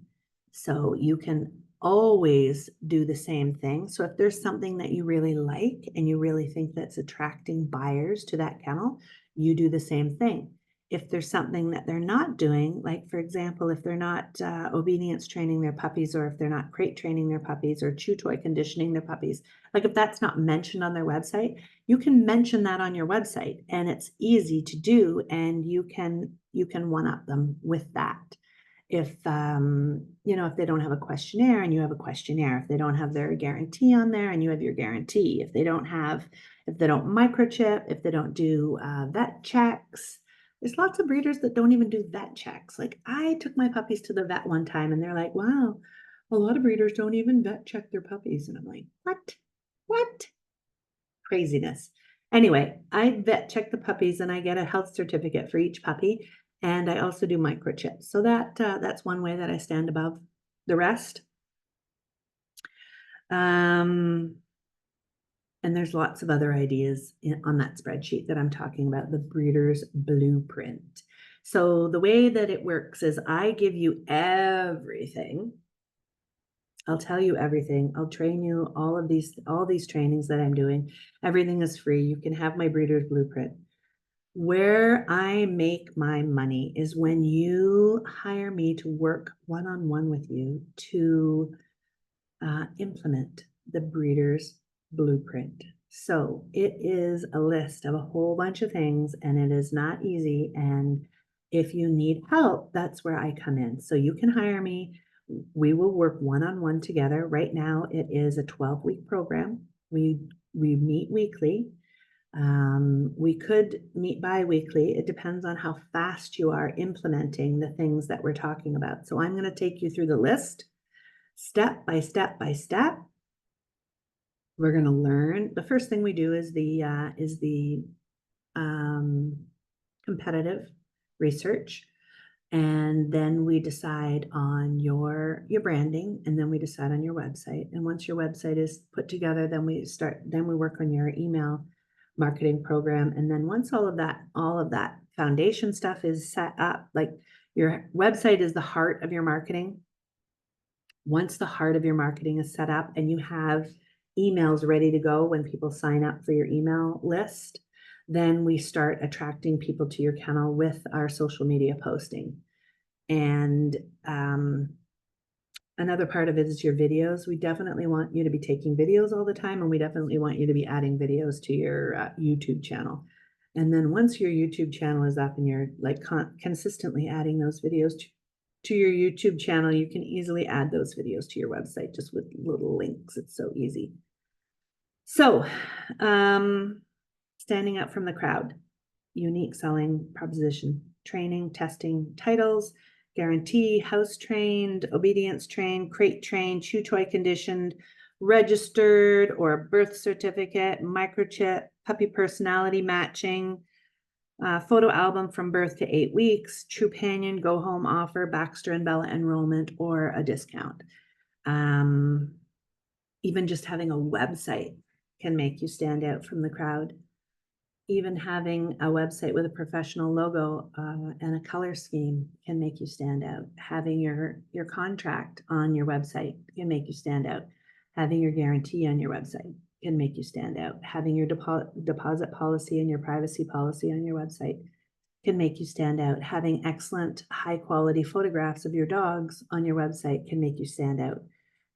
So you can always do the same thing. So if there's something that you really like and you really think that's attracting buyers to that kennel, you do the same thing. If there's something that they're not doing, like for example, if they're not obedience training their puppies, or if they're not crate training their puppies, or chew toy conditioning their puppies, like if that's not mentioned on their website, you can mention that on your website, and it's easy to do, and you can one-up them with that. If if they don't have a questionnaire and you have a questionnaire, if they don't have their guarantee on there and you have your guarantee, if they don't microchip, if they don't do vet checks. There's lots of breeders that don't even do vet checks. Like, I took my puppies to the vet one time and they're like, wow, a lot of breeders don't even vet check their puppies. And I'm like, what? Craziness. Anyway, I vet check the puppies and I get a health certificate for each puppy. And I also do microchips. So that's one way that I stand above the rest. And there's lots of other ideas on that spreadsheet that I'm talking about, the breeder's blueprint. So the way that it works is I give you everything. I'll tell you everything. I'll train you all these trainings that I'm doing. Everything is free. You can have my breeder's blueprint. Where I make my money is when you hire me to work one-on-one with you to implement the breeder's blueprint. So it is a list of a whole bunch of things, and it is not easy. And if you need help, that's where I come in. So you can hire me. We will work one-on-one together. Right now, it is a 12-week program. We meet weekly. We could meet bi-weekly. It depends on how fast you are implementing the things that we're talking about. So I'm going to take you through the list step by step by step. We're going to learn. The first thing we do is the competitive research. And then we decide on your branding, and then we decide on your website. And once your website is put together, then we work on your email marketing program. And then once all of that foundation stuff is set up, like your website is the heart of your marketing. Once the heart of your marketing is set up and you have emails ready to go when people sign up for your email list, then we start attracting people to your kennel with our social media posting. And another part of it is your videos. We definitely want you to be taking videos all the time, and we definitely want you to be adding videos to your YouTube channel. And then once your YouTube channel is up and you're like consistently adding those videos to your YouTube channel, you can easily add those videos to your website just with little links. It's so easy. So, standing out from the crowd, unique selling proposition, training, testing, titles, guarantee, house trained, obedience trained, crate trained, chew toy conditioned, registered or birth certificate, microchip, puppy personality matching, photo album from birth to 8 weeks, Trupanion, go home offer, Baxter and Bella enrollment, or a discount. Even just having a website can make you stand out from the crowd. Even having a website with a professional logo and a color scheme can make you stand out. Having your contract on your website can make you stand out. Having your guarantee on your website can make you stand out. Having your deposit policy and your privacy policy on your website can make you stand out. Having excellent high quality photographs of your dogs on your website can make you stand out.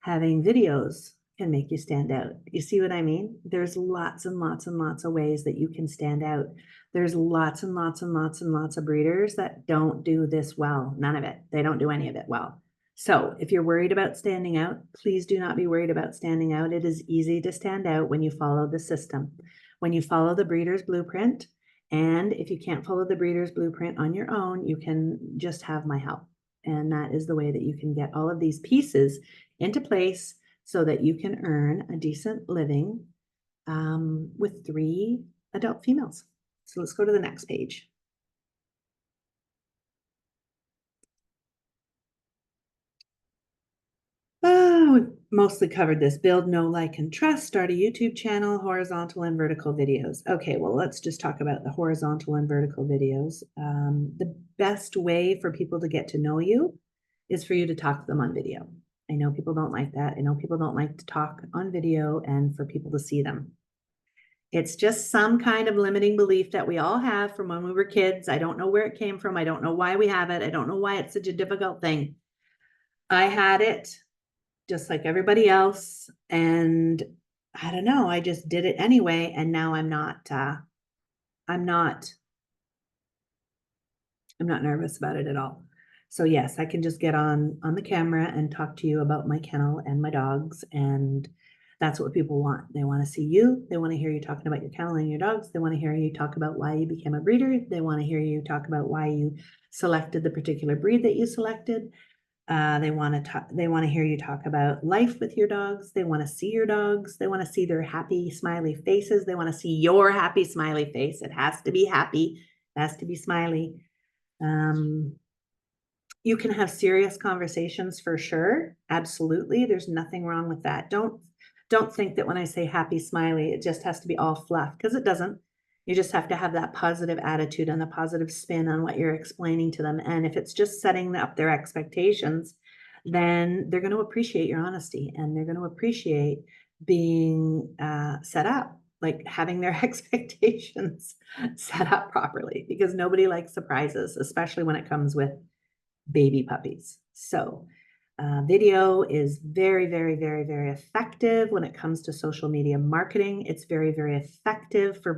Having videos can make you stand out. You see what I mean? There's lots and lots and lots of ways that you can stand out. There's lots and lots and lots and lots of breeders that don't do this well. None of it. They don't do any of it well. So if you're worried about standing out, please do not be worried about standing out. It is easy to stand out when you follow the system, when you follow the breeder's blueprint. And if you can't follow the breeder's blueprint on your own, you can just have my help. And that is the way that you can get all of these pieces into place so that you can earn a decent living with 3 adult females. So let's go to the next page. Oh, we mostly covered this. Build, know, like, and trust. Start a YouTube channel, horizontal and vertical videos. Okay, well, let's just talk about the horizontal and vertical videos. The best way for people to get to know you is for you to talk to them on video. I know people don't like that. I know people don't like to talk on video and for people to see them. It's just some kind of limiting belief that we all have from when we were kids. I don't know where it came from. I don't know why we have it. I don't know why it's such a difficult thing. I had it just like everybody else. And I don't know, I just did it anyway. And now I'm not nervous about it at all. So yes, I can just get on the camera and talk to you about my kennel and my dogs. And that's what people want. They want to see you. They want to hear you talking about your kennel and your dogs. They want to hear you talk about why you became a breeder. They want to hear you talk about why you selected the particular breed that you selected. They want to hear you talk about life with your dogs. They want to see your dogs. They want to see their happy, smiley faces. They want to see your happy, smiley face. It has to be happy. It has to be smiley. You can have serious conversations for sure. Absolutely. There's nothing wrong with that. Don't think that when I say happy, smiley, it just has to be all fluff, because it doesn't. You just have to have that positive attitude and the positive spin on what you're explaining to them. And if it's just setting up their expectations, then they're going to appreciate your honesty, and they're going to appreciate being set up, like having their expectations set up properly, because nobody likes surprises, especially when it comes with baby puppies. So video is very, very, very, very effective when it comes to social media marketing. It's very, very effective for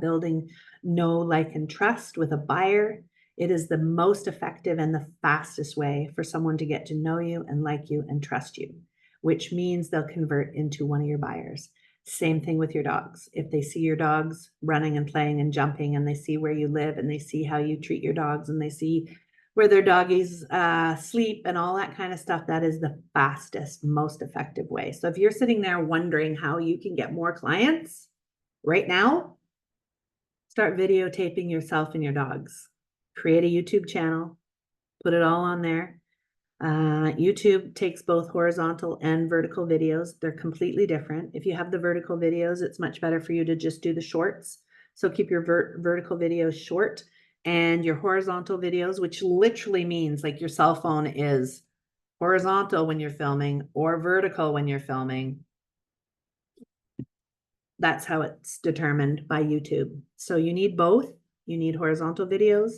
building know, like, and trust with a buyer. It is the most effective and the fastest way for someone to get to know you and like you and trust you, which means they'll convert into one of your buyers. Same thing with your dogs. If they see your dogs running and playing and jumping, and they see where you live, and they see how you treat your dogs, and they see where their doggies sleep and all that kind of stuff, that is the fastest, most effective way. So if you're sitting there wondering how you can get more clients right now, start videotaping yourself and your dogs. Create a YouTube channel, put it all on there. YouTube takes both horizontal and vertical videos. They're completely different. If you have the vertical videos, it's much better for you to just do the shorts. So keep your vertical videos short, and your horizontal videos, which literally means like your cell phone is horizontal when you're filming or vertical when you're filming. That's how it's determined by YouTube. So you need both. You need horizontal videos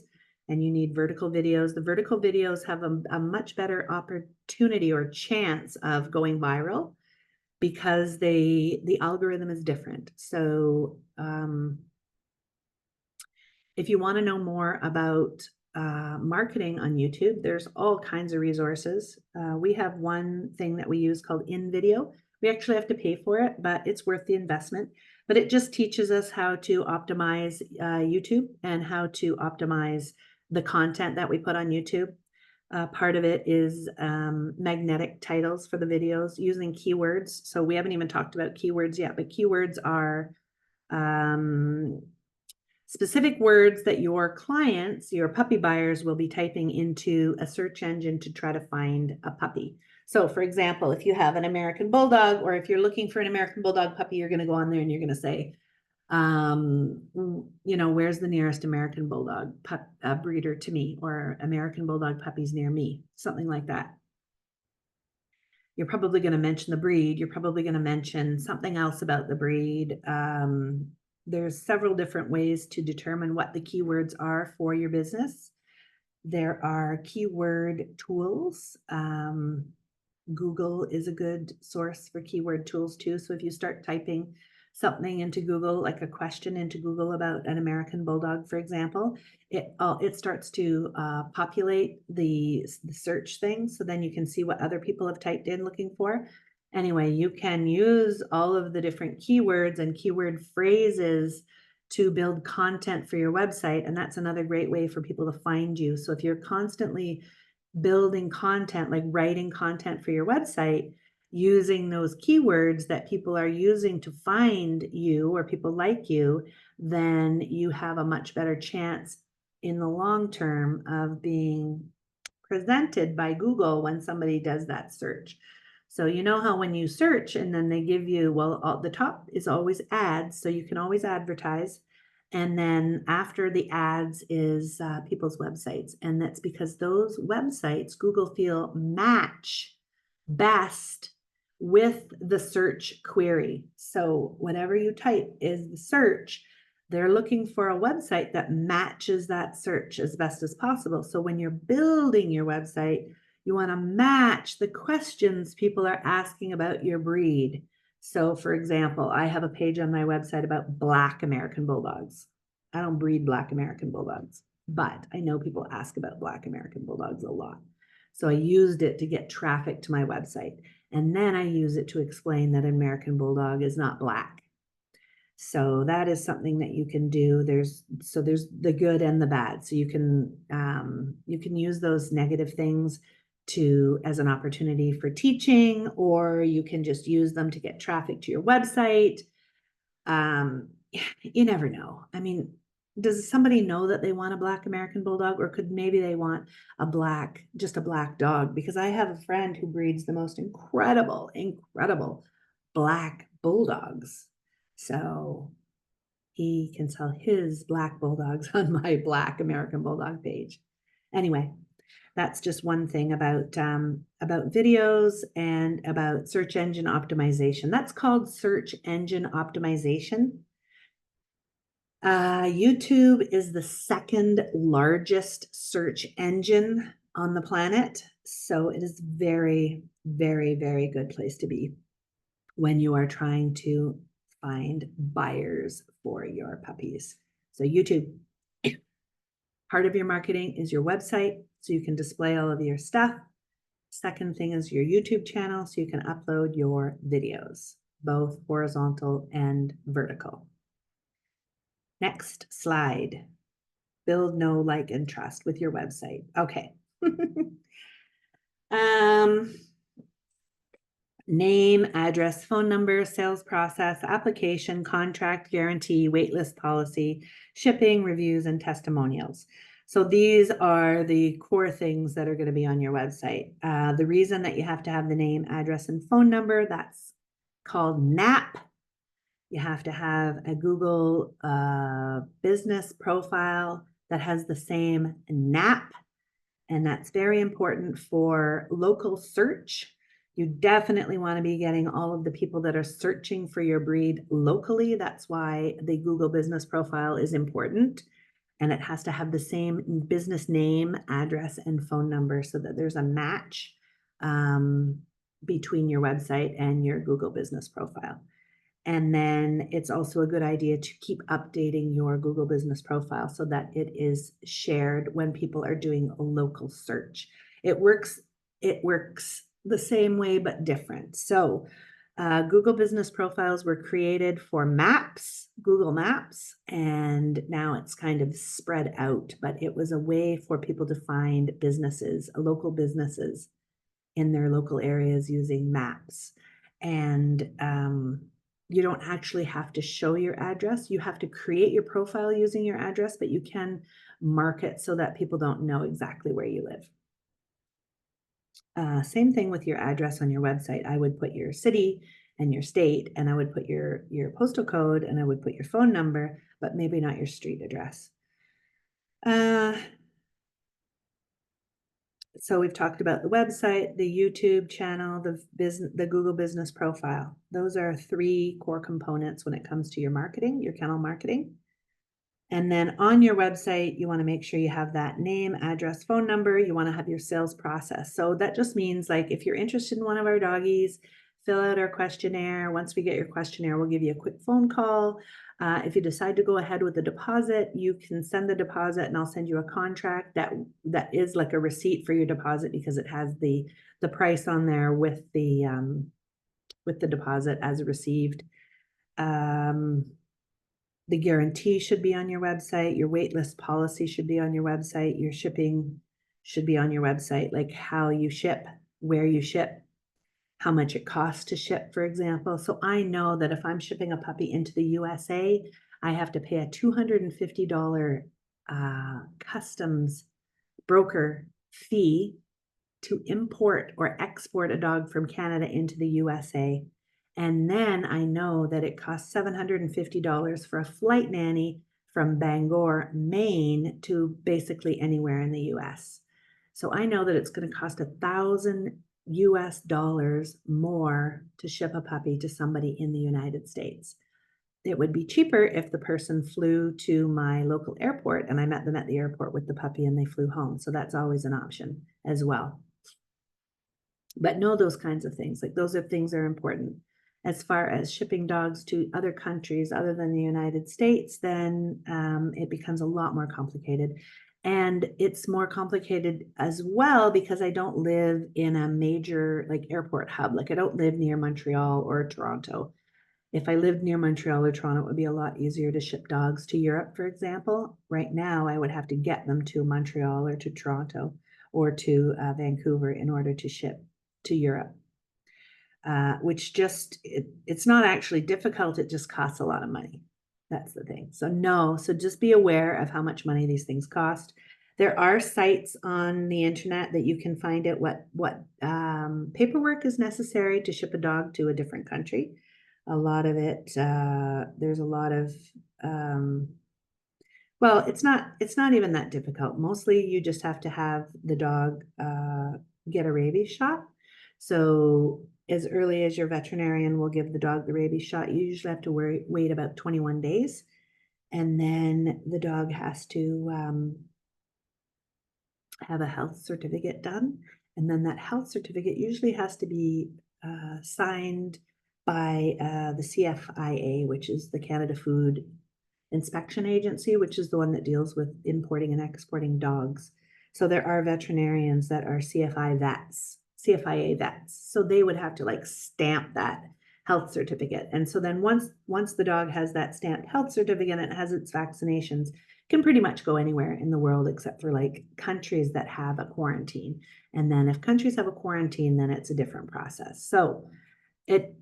and you need vertical videos. The vertical videos have a much better opportunity or chance of going viral, because the algorithm is different. So if you want to know more about marketing on YouTube, there's all kinds of resources. We have one thing that we use called InVideo. We actually have to pay for it, but it's worth the investment. But it just teaches us how to optimize YouTube and how to optimize the content that we put on YouTube. Part of it is magnetic titles for the videos, using keywords. So we haven't even talked about keywords yet, but keywords are specific words that your clients, your puppy buyers, will be typing into a search engine to try to find a puppy. So for example, if you have an American Bulldog, or if you're looking for an American Bulldog puppy, you're going to go on there and you're going to say, where's the nearest American Bulldog breeder to me, or American Bulldog puppies near me, something like that. You're probably going to mention the breed. You're probably going to mention something else about the breed. There's several different ways to determine what the keywords are for your business. There are keyword tools. Google is a good source for keyword tools too. So if you start typing something into Google, like a question into Google about an American Bulldog, for example, it starts to populate the search thing. So then you can see what other people have typed in looking for. Anyway, you can use all of the different keywords and keyword phrases to build content for your website. And that's another great way for people to find you. So if you're constantly building content, like writing content for your website, using those keywords that people are using to find you, or people like you, then you have a much better chance in the long term of being presented by Google when somebody does that search. So you know how when you search and then they give you, well, the top is always ads, so you can always advertise. And then after the ads is people's websites. And that's because those websites, Google feel, match best with the search query. So whatever you type is the search. They're looking for a website that matches that search as best as possible. So when you're building your website, you want to match the questions people are asking about your breed. So for example, I have a page on my website about Black American Bulldogs. I don't breed Black American Bulldogs, but I know people ask about Black American Bulldogs a lot. So I used it to get traffic to my website. And then I use it to explain that an American Bulldog is not black. So that is something that you can do. There's the good and the bad. So you can use those negative things as an opportunity for teaching, or you can just use them to get traffic to your website. You never know. I mean, does somebody know that they want a black American Bulldog, or could maybe they want just a black dog? Because I have a friend who breeds the most incredible black bulldogs. So he can sell his black bulldogs on my black American Bulldog page. Anyway, that's just one thing about videos and about search engine optimization. That's called search engine optimization. YouTube is the second largest search engine on the planet. So it is very, very, very good place to be when you are trying to find buyers for your puppies. So YouTube, part of your marketing is your website, so you can display all of your stuff. Second thing is your YouTube channel, so you can upload your videos, both horizontal and vertical. Next slide. Build, know, like, and trust with your website. Okay. Name, address, phone number, sales process, application, contract, guarantee, waitlist policy, shipping, reviews, and testimonials. So these are the core things that are going to be on your website. The reason that you have to have the name, address, and phone number, that's called NAP. You have to have a Google business profile that has the same NAP, and that's very important for local search. You definitely want to be getting all of the people that are searching for your breed locally. That's why the Google business profile is important. And it has to have the same business name, address, and phone number so that there's a match between your website and your Google business profile. And then it's also a good idea to keep updating your Google business profile so that it is shared when people are doing a local search. It works the same way, but different. So Google business profiles were created for maps, Google Maps, and now it's kind of spread out, but it was a way for people to find businesses, local businesses in their local areas using maps. And you don't actually have to show your address. You have to create your profile using your address, but you can mark it so that people don't know exactly where you live. Same thing with your address on your website. I would put your city and your state, and I would put your postal code, and I would put your phone number, but maybe not your street address. So we've talked about the website, the YouTube channel, the Google business profile. Those are 3 core components when it comes to your marketing, your kennel marketing. And then on your website, you want to make sure you have that name, address, phone number. You want to have your sales process. So that just means, like, if you're interested in one of our doggies, fill out our questionnaire. Once we get your questionnaire, we'll give you a quick phone call. If you decide to go ahead with the deposit, you can send the deposit, and I'll send you a contract that is like a receipt for your deposit, because it has the price on there with the deposit as received. The guarantee should be on your website. Your waitlist policy should be on your website. Your shipping should be on your website, like how you ship, where you ship, how much it costs to ship, for example. So I know that if I'm shipping a puppy into the USA, I have to pay a $250 customs broker fee to import or export a dog from Canada into the USA. And then I know that it costs $750 for a flight nanny from Bangor, Maine to basically anywhere in the US. So I know that it's going to cost $1,000 more to ship a puppy to somebody in the United States. It would be cheaper if the person flew to my local airport and I met them at the airport with the puppy and they flew home. So that's always an option as well. But know those kinds of things. Like, those are things that are important. As far as shipping dogs to other countries other than the United States, then it becomes a lot more complicated. And it's more complicated as well because I don't live in a major, like, airport hub. Like, I don't live near Montreal or Toronto. If I lived near Montreal or Toronto, it would be a lot easier to ship dogs to Europe, for example. Right now, I would have to get them to Montreal or to Toronto or to Vancouver in order to ship to Europe, which it's not actually difficult. It just costs a lot of money. That's the thing. So just be aware of how much money these things cost. There are sites on the internet that you can find out what paperwork is necessary to ship a dog to a different country. A lot of it, there's a lot of, well, it's not even that difficult. Mostly you just have to have the dog get a rabies shot. So as early as your veterinarian will give the dog the rabies shot, you usually have to wait about 21 days. And then the dog has to have a health certificate done. And then that health certificate usually has to be signed by the CFIA, which is the Canada Food Inspection Agency, which is the one that deals with importing and exporting dogs. So there are veterinarians that are CFIA vets. So they would have to like stamp that health certificate. And so then once the dog has that stamped health certificate and it has its vaccinations, can pretty much go anywhere in the world except for like countries that have a quarantine. And then if countries have a quarantine, then it's a different process. So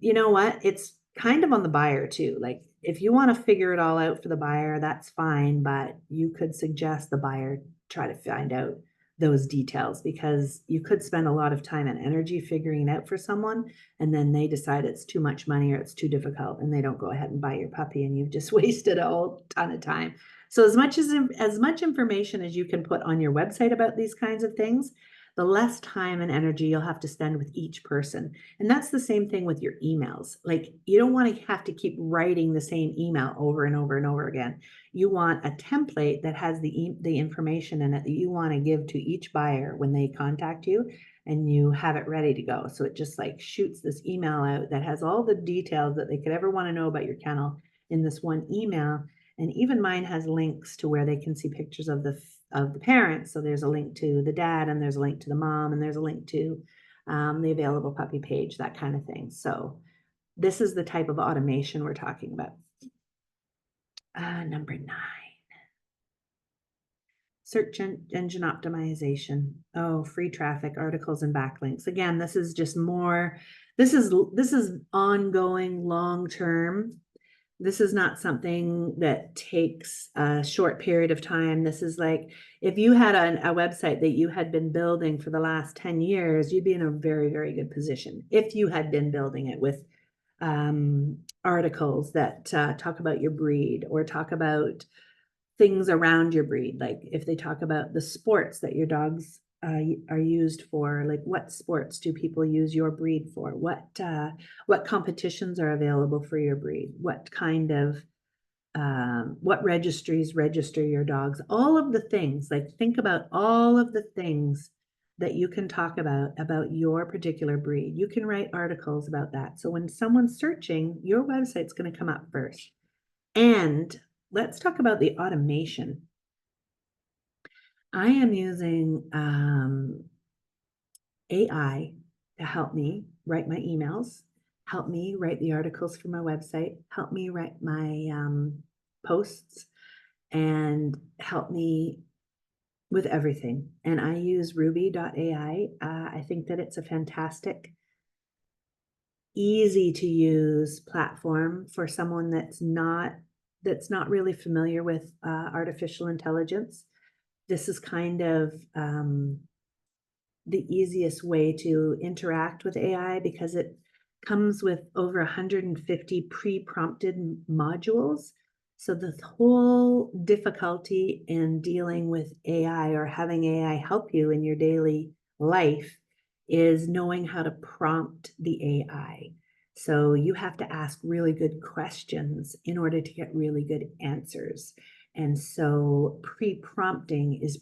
you know what? It's kind of on the buyer too. Like if you want to figure it all out for the buyer, that's fine, but you could suggest the buyer try to find out those details, because you could spend a lot of time and energy figuring it out for someone, and then they decide it's too much money or it's too difficult, and they don't go ahead and buy your puppy, and you've just wasted a whole ton of time. So as much information as you can put on your website about these kinds of things, the less time and energy you'll have to spend with each person. And that's the same thing with your emails. Like you don't want to have to keep writing the same email over and over and over again. You want a template that has the information in it that you want to give to each buyer when they contact you, and you have it ready to go. So it just like shoots this email out that has all the details that they could ever want to know about your kennel in this one email. And even mine has links to where they can see pictures of the parents. So there's a link to the dad, and there's a link to the mom, and there's a link to the available puppy page, that kind of thing. So this is the type of automation we're talking about. Number 9, search engine optimization. Oh, free traffic, articles, and backlinks. Again, this is just more, this is ongoing, long-term. This is not something that takes a short period of time. This is like, if you had a website that you had been building for the last 10 years, you'd be in a very, very good position. If you had been building it with articles that talk about your breed, or talk about things around your breed. Like if they talk about the sports that your dogs are used for, like what sports do people use your breed for? What competitions are available for your breed? What kind of what registries register your dogs? All of the things, like think about all of the things that you can talk about your particular breed. You can write articles about that. So when someone's searching, your website's going to come up first. And let's talk about the automation. I am using AI to help me write my emails, help me write the articles for my website, help me write my posts, and help me with everything. And I use Ruby.ai. I think that it's a fantastic, easy to use platform for someone that's not really familiar with artificial intelligence. This is kind of the easiest way to interact with AI, because it comes with over 150 pre-prompted modules. So the whole difficulty in dealing with AI, or having AI help you in your daily life, is knowing how to prompt the AI. So you have to ask really good questions in order to get really good answers. And so pre-prompting is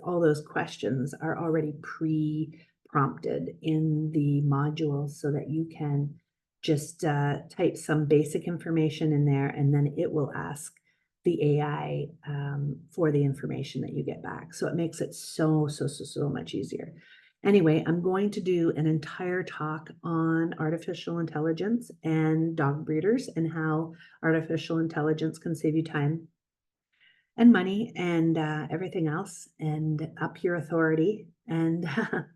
all those questions are already pre-prompted in the module, so that you can just type some basic information in there, and then it will ask the AI for the information that you get back. So it makes it so much easier. Anyway, I'm going to do an entire talk on artificial intelligence and dog breeders and how artificial intelligence can save you time and money and everything else and up your authority and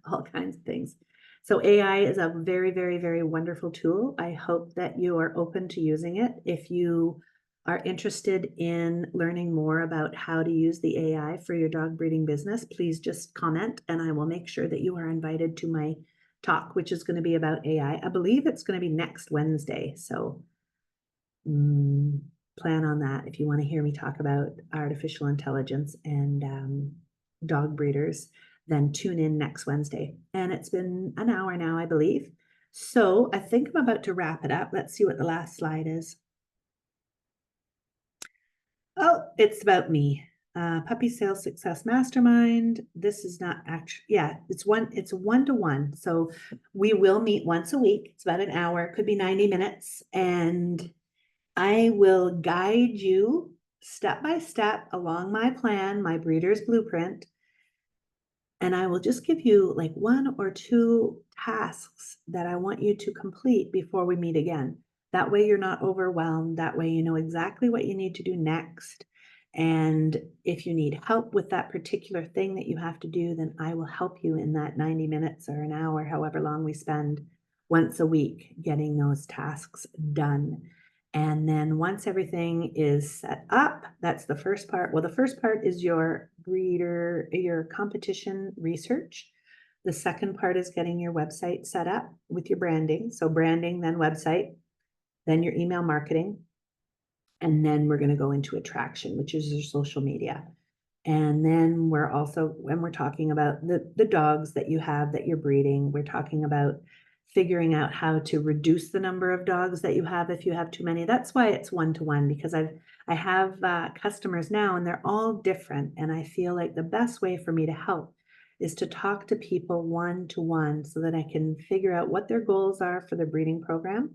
all kinds of things. So AI is a very, very, very wonderful tool. I hope that you are open to using it. If you are interested in learning more about how to use the AI for your dog breeding business, please just comment and I will make sure that you are invited to my talk, which is going to be about AI. I believe it's going to be next Wednesday. So plan on that if you want to hear me talk about artificial intelligence and dog breeders, then tune in next Wednesday. And it's been an hour now, I believe. So I think I'm about to wrap it up. Let's see what the last slide is. Oh, it's about me. Puppy Sales Success Mastermind. This is not actually, yeah, it's one-to-one. So we will meet once a week. It's about an hour, it could be 90 minutes. And I will guide you step by step along my plan, my breeder's blueprint, and I will just give you like 1 or 2 tasks that I want you to complete before we meet again. That way you're not overwhelmed. That way you know exactly what you need to do next. And if you need help with that particular thing that you have to do, then I will help you in that 90 minutes or an hour, however long we spend once a week getting those tasks done. And then once everything is set up, that's the first part. Well, the first part is your competition research. The second part is getting your website set up with your branding. So branding, then website, then your email marketing. And then we're going to go into attraction, which is your social media. And then when we're talking about the dogs that you have that you're breeding, we're talking about figuring out how to reduce the number of dogs that you have if you have too many. That's why it's one-to-one, because I have customers now and they're all different. And I feel like the best way for me to help is to talk to people one-to-one so that I can figure out what their goals are for the breeding program.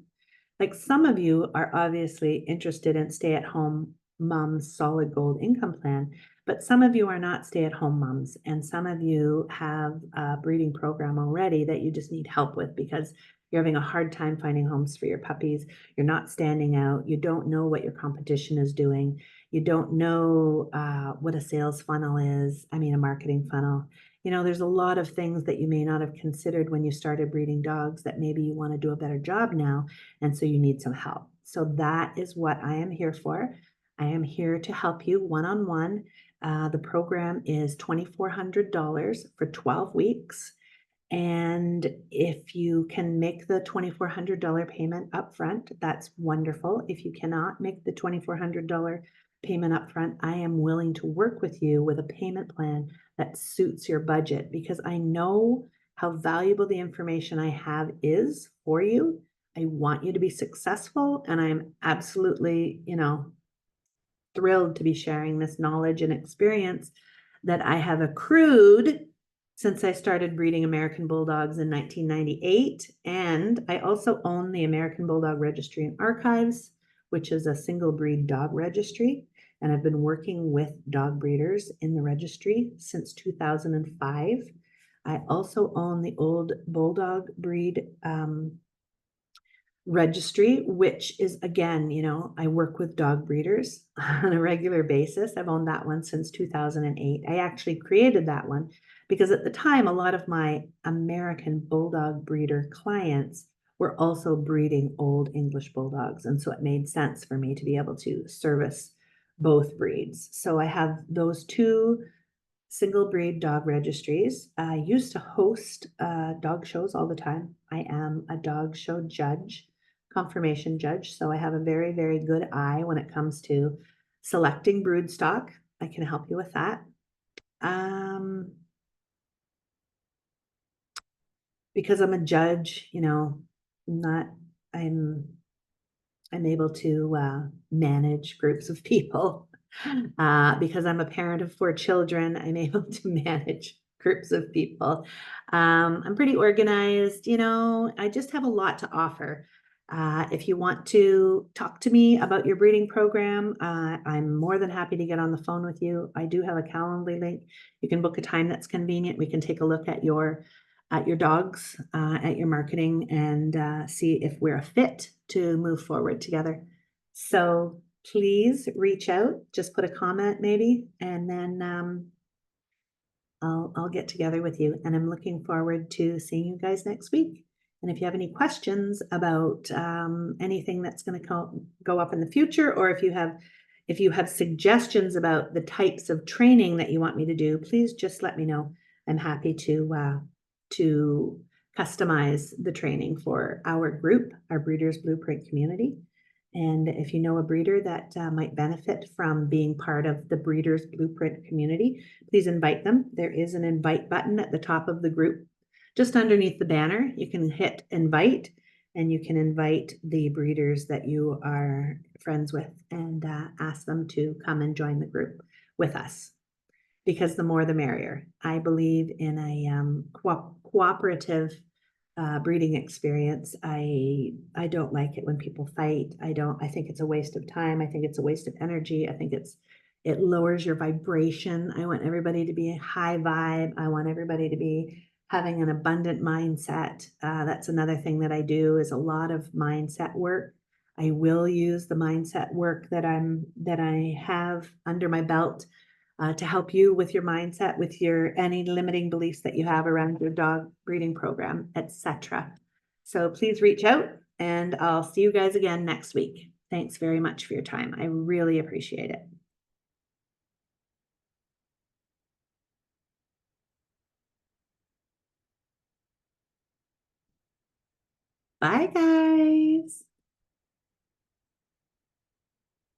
Like some of you are obviously interested in stay-at-home mom's solid gold income plan, but some of you are not stay-at-home moms, and some of you have a breeding program already that you just need help with because you're having a hard time finding homes for your puppies. You're not standing out. You don't know what your competition is doing. You don't know what a sales funnel is. I mean, a marketing funnel. You know, there's a lot of things that you may not have considered when you started breeding dogs that maybe you want to do a better job now, and so you need some help. So that is what I am here for. I am here to help you one-on-one. The program is $2,400 for 12 weeks. And if you can make the $2,400 payment upfront, that's wonderful. If you cannot make the $2,400 payment upfront, I am willing to work with you with a payment plan that suits your budget because I know how valuable the information I have is for you. I want you to be successful, and I'm absolutely, thrilled to be sharing this knowledge and experience that I have accrued since I started breeding American Bulldogs in 1998. And I also own the American Bulldog Registry and Archives, which is a single breed dog registry. And I've been working with dog breeders in the registry since 2005. I also own the Old Bulldog Breed registry, which is, again, I work with dog breeders on a regular basis. I've owned that one since 2008. I actually created that one because at the time, a lot of my American Bulldog breeder clients were also breeding Old English Bulldogs. And so it made sense for me to be able to service both breeds. So I have those two single breed dog registries. I used to host dog shows all the time. I am a dog show judge, confirmation judge. So I have a very, very good eye when it comes to selecting brood stock. I can help you with that. Because I'm a judge, I'm able to manage groups of people. Because I'm a parent of 4 children, I'm able to manage groups of people. I'm pretty organized, I just have a lot to offer. If you want to talk to me about your breeding program, I'm more than happy to get on the phone with you. I do have a Calendly link. You can book a time that's convenient. We can take a look at your at your dogs, at your marketing, and see if we're a fit to move forward together. So please reach out, just put a comment maybe, and then I'll get together with you. And I'm looking forward to seeing you guys next week. And if you have any questions about anything that's going to go up in the future, or if you have suggestions about the types of training that you want me to do, please just let me know. I'm happy to customize the training for our group, our Breeders Blueprint community. And if you know a breeder that might benefit from being part of the Breeders Blueprint community, please invite them. There is an invite button at the top of the group. Just underneath the banner, you can hit invite, and you can invite the breeders that you are friends with and ask them to come and join the group with us, because the more the merrier. I believe in a cooperative breeding experience. I don't like it when people fight. I think it's a waste of time. I think it's a waste of energy. I think it lowers your vibration. I want everybody to be a high vibe. I want everybody to be having an abundant mindset. That's another thing that I do, is a lot of mindset work. I will use the mindset work that I have under my belt to help you with your mindset, with your any limiting beliefs that you have around your dog breeding program, etc. So please reach out, and I'll see you guys again next week. Thanks very much for your time. I really appreciate it. Bye, guys.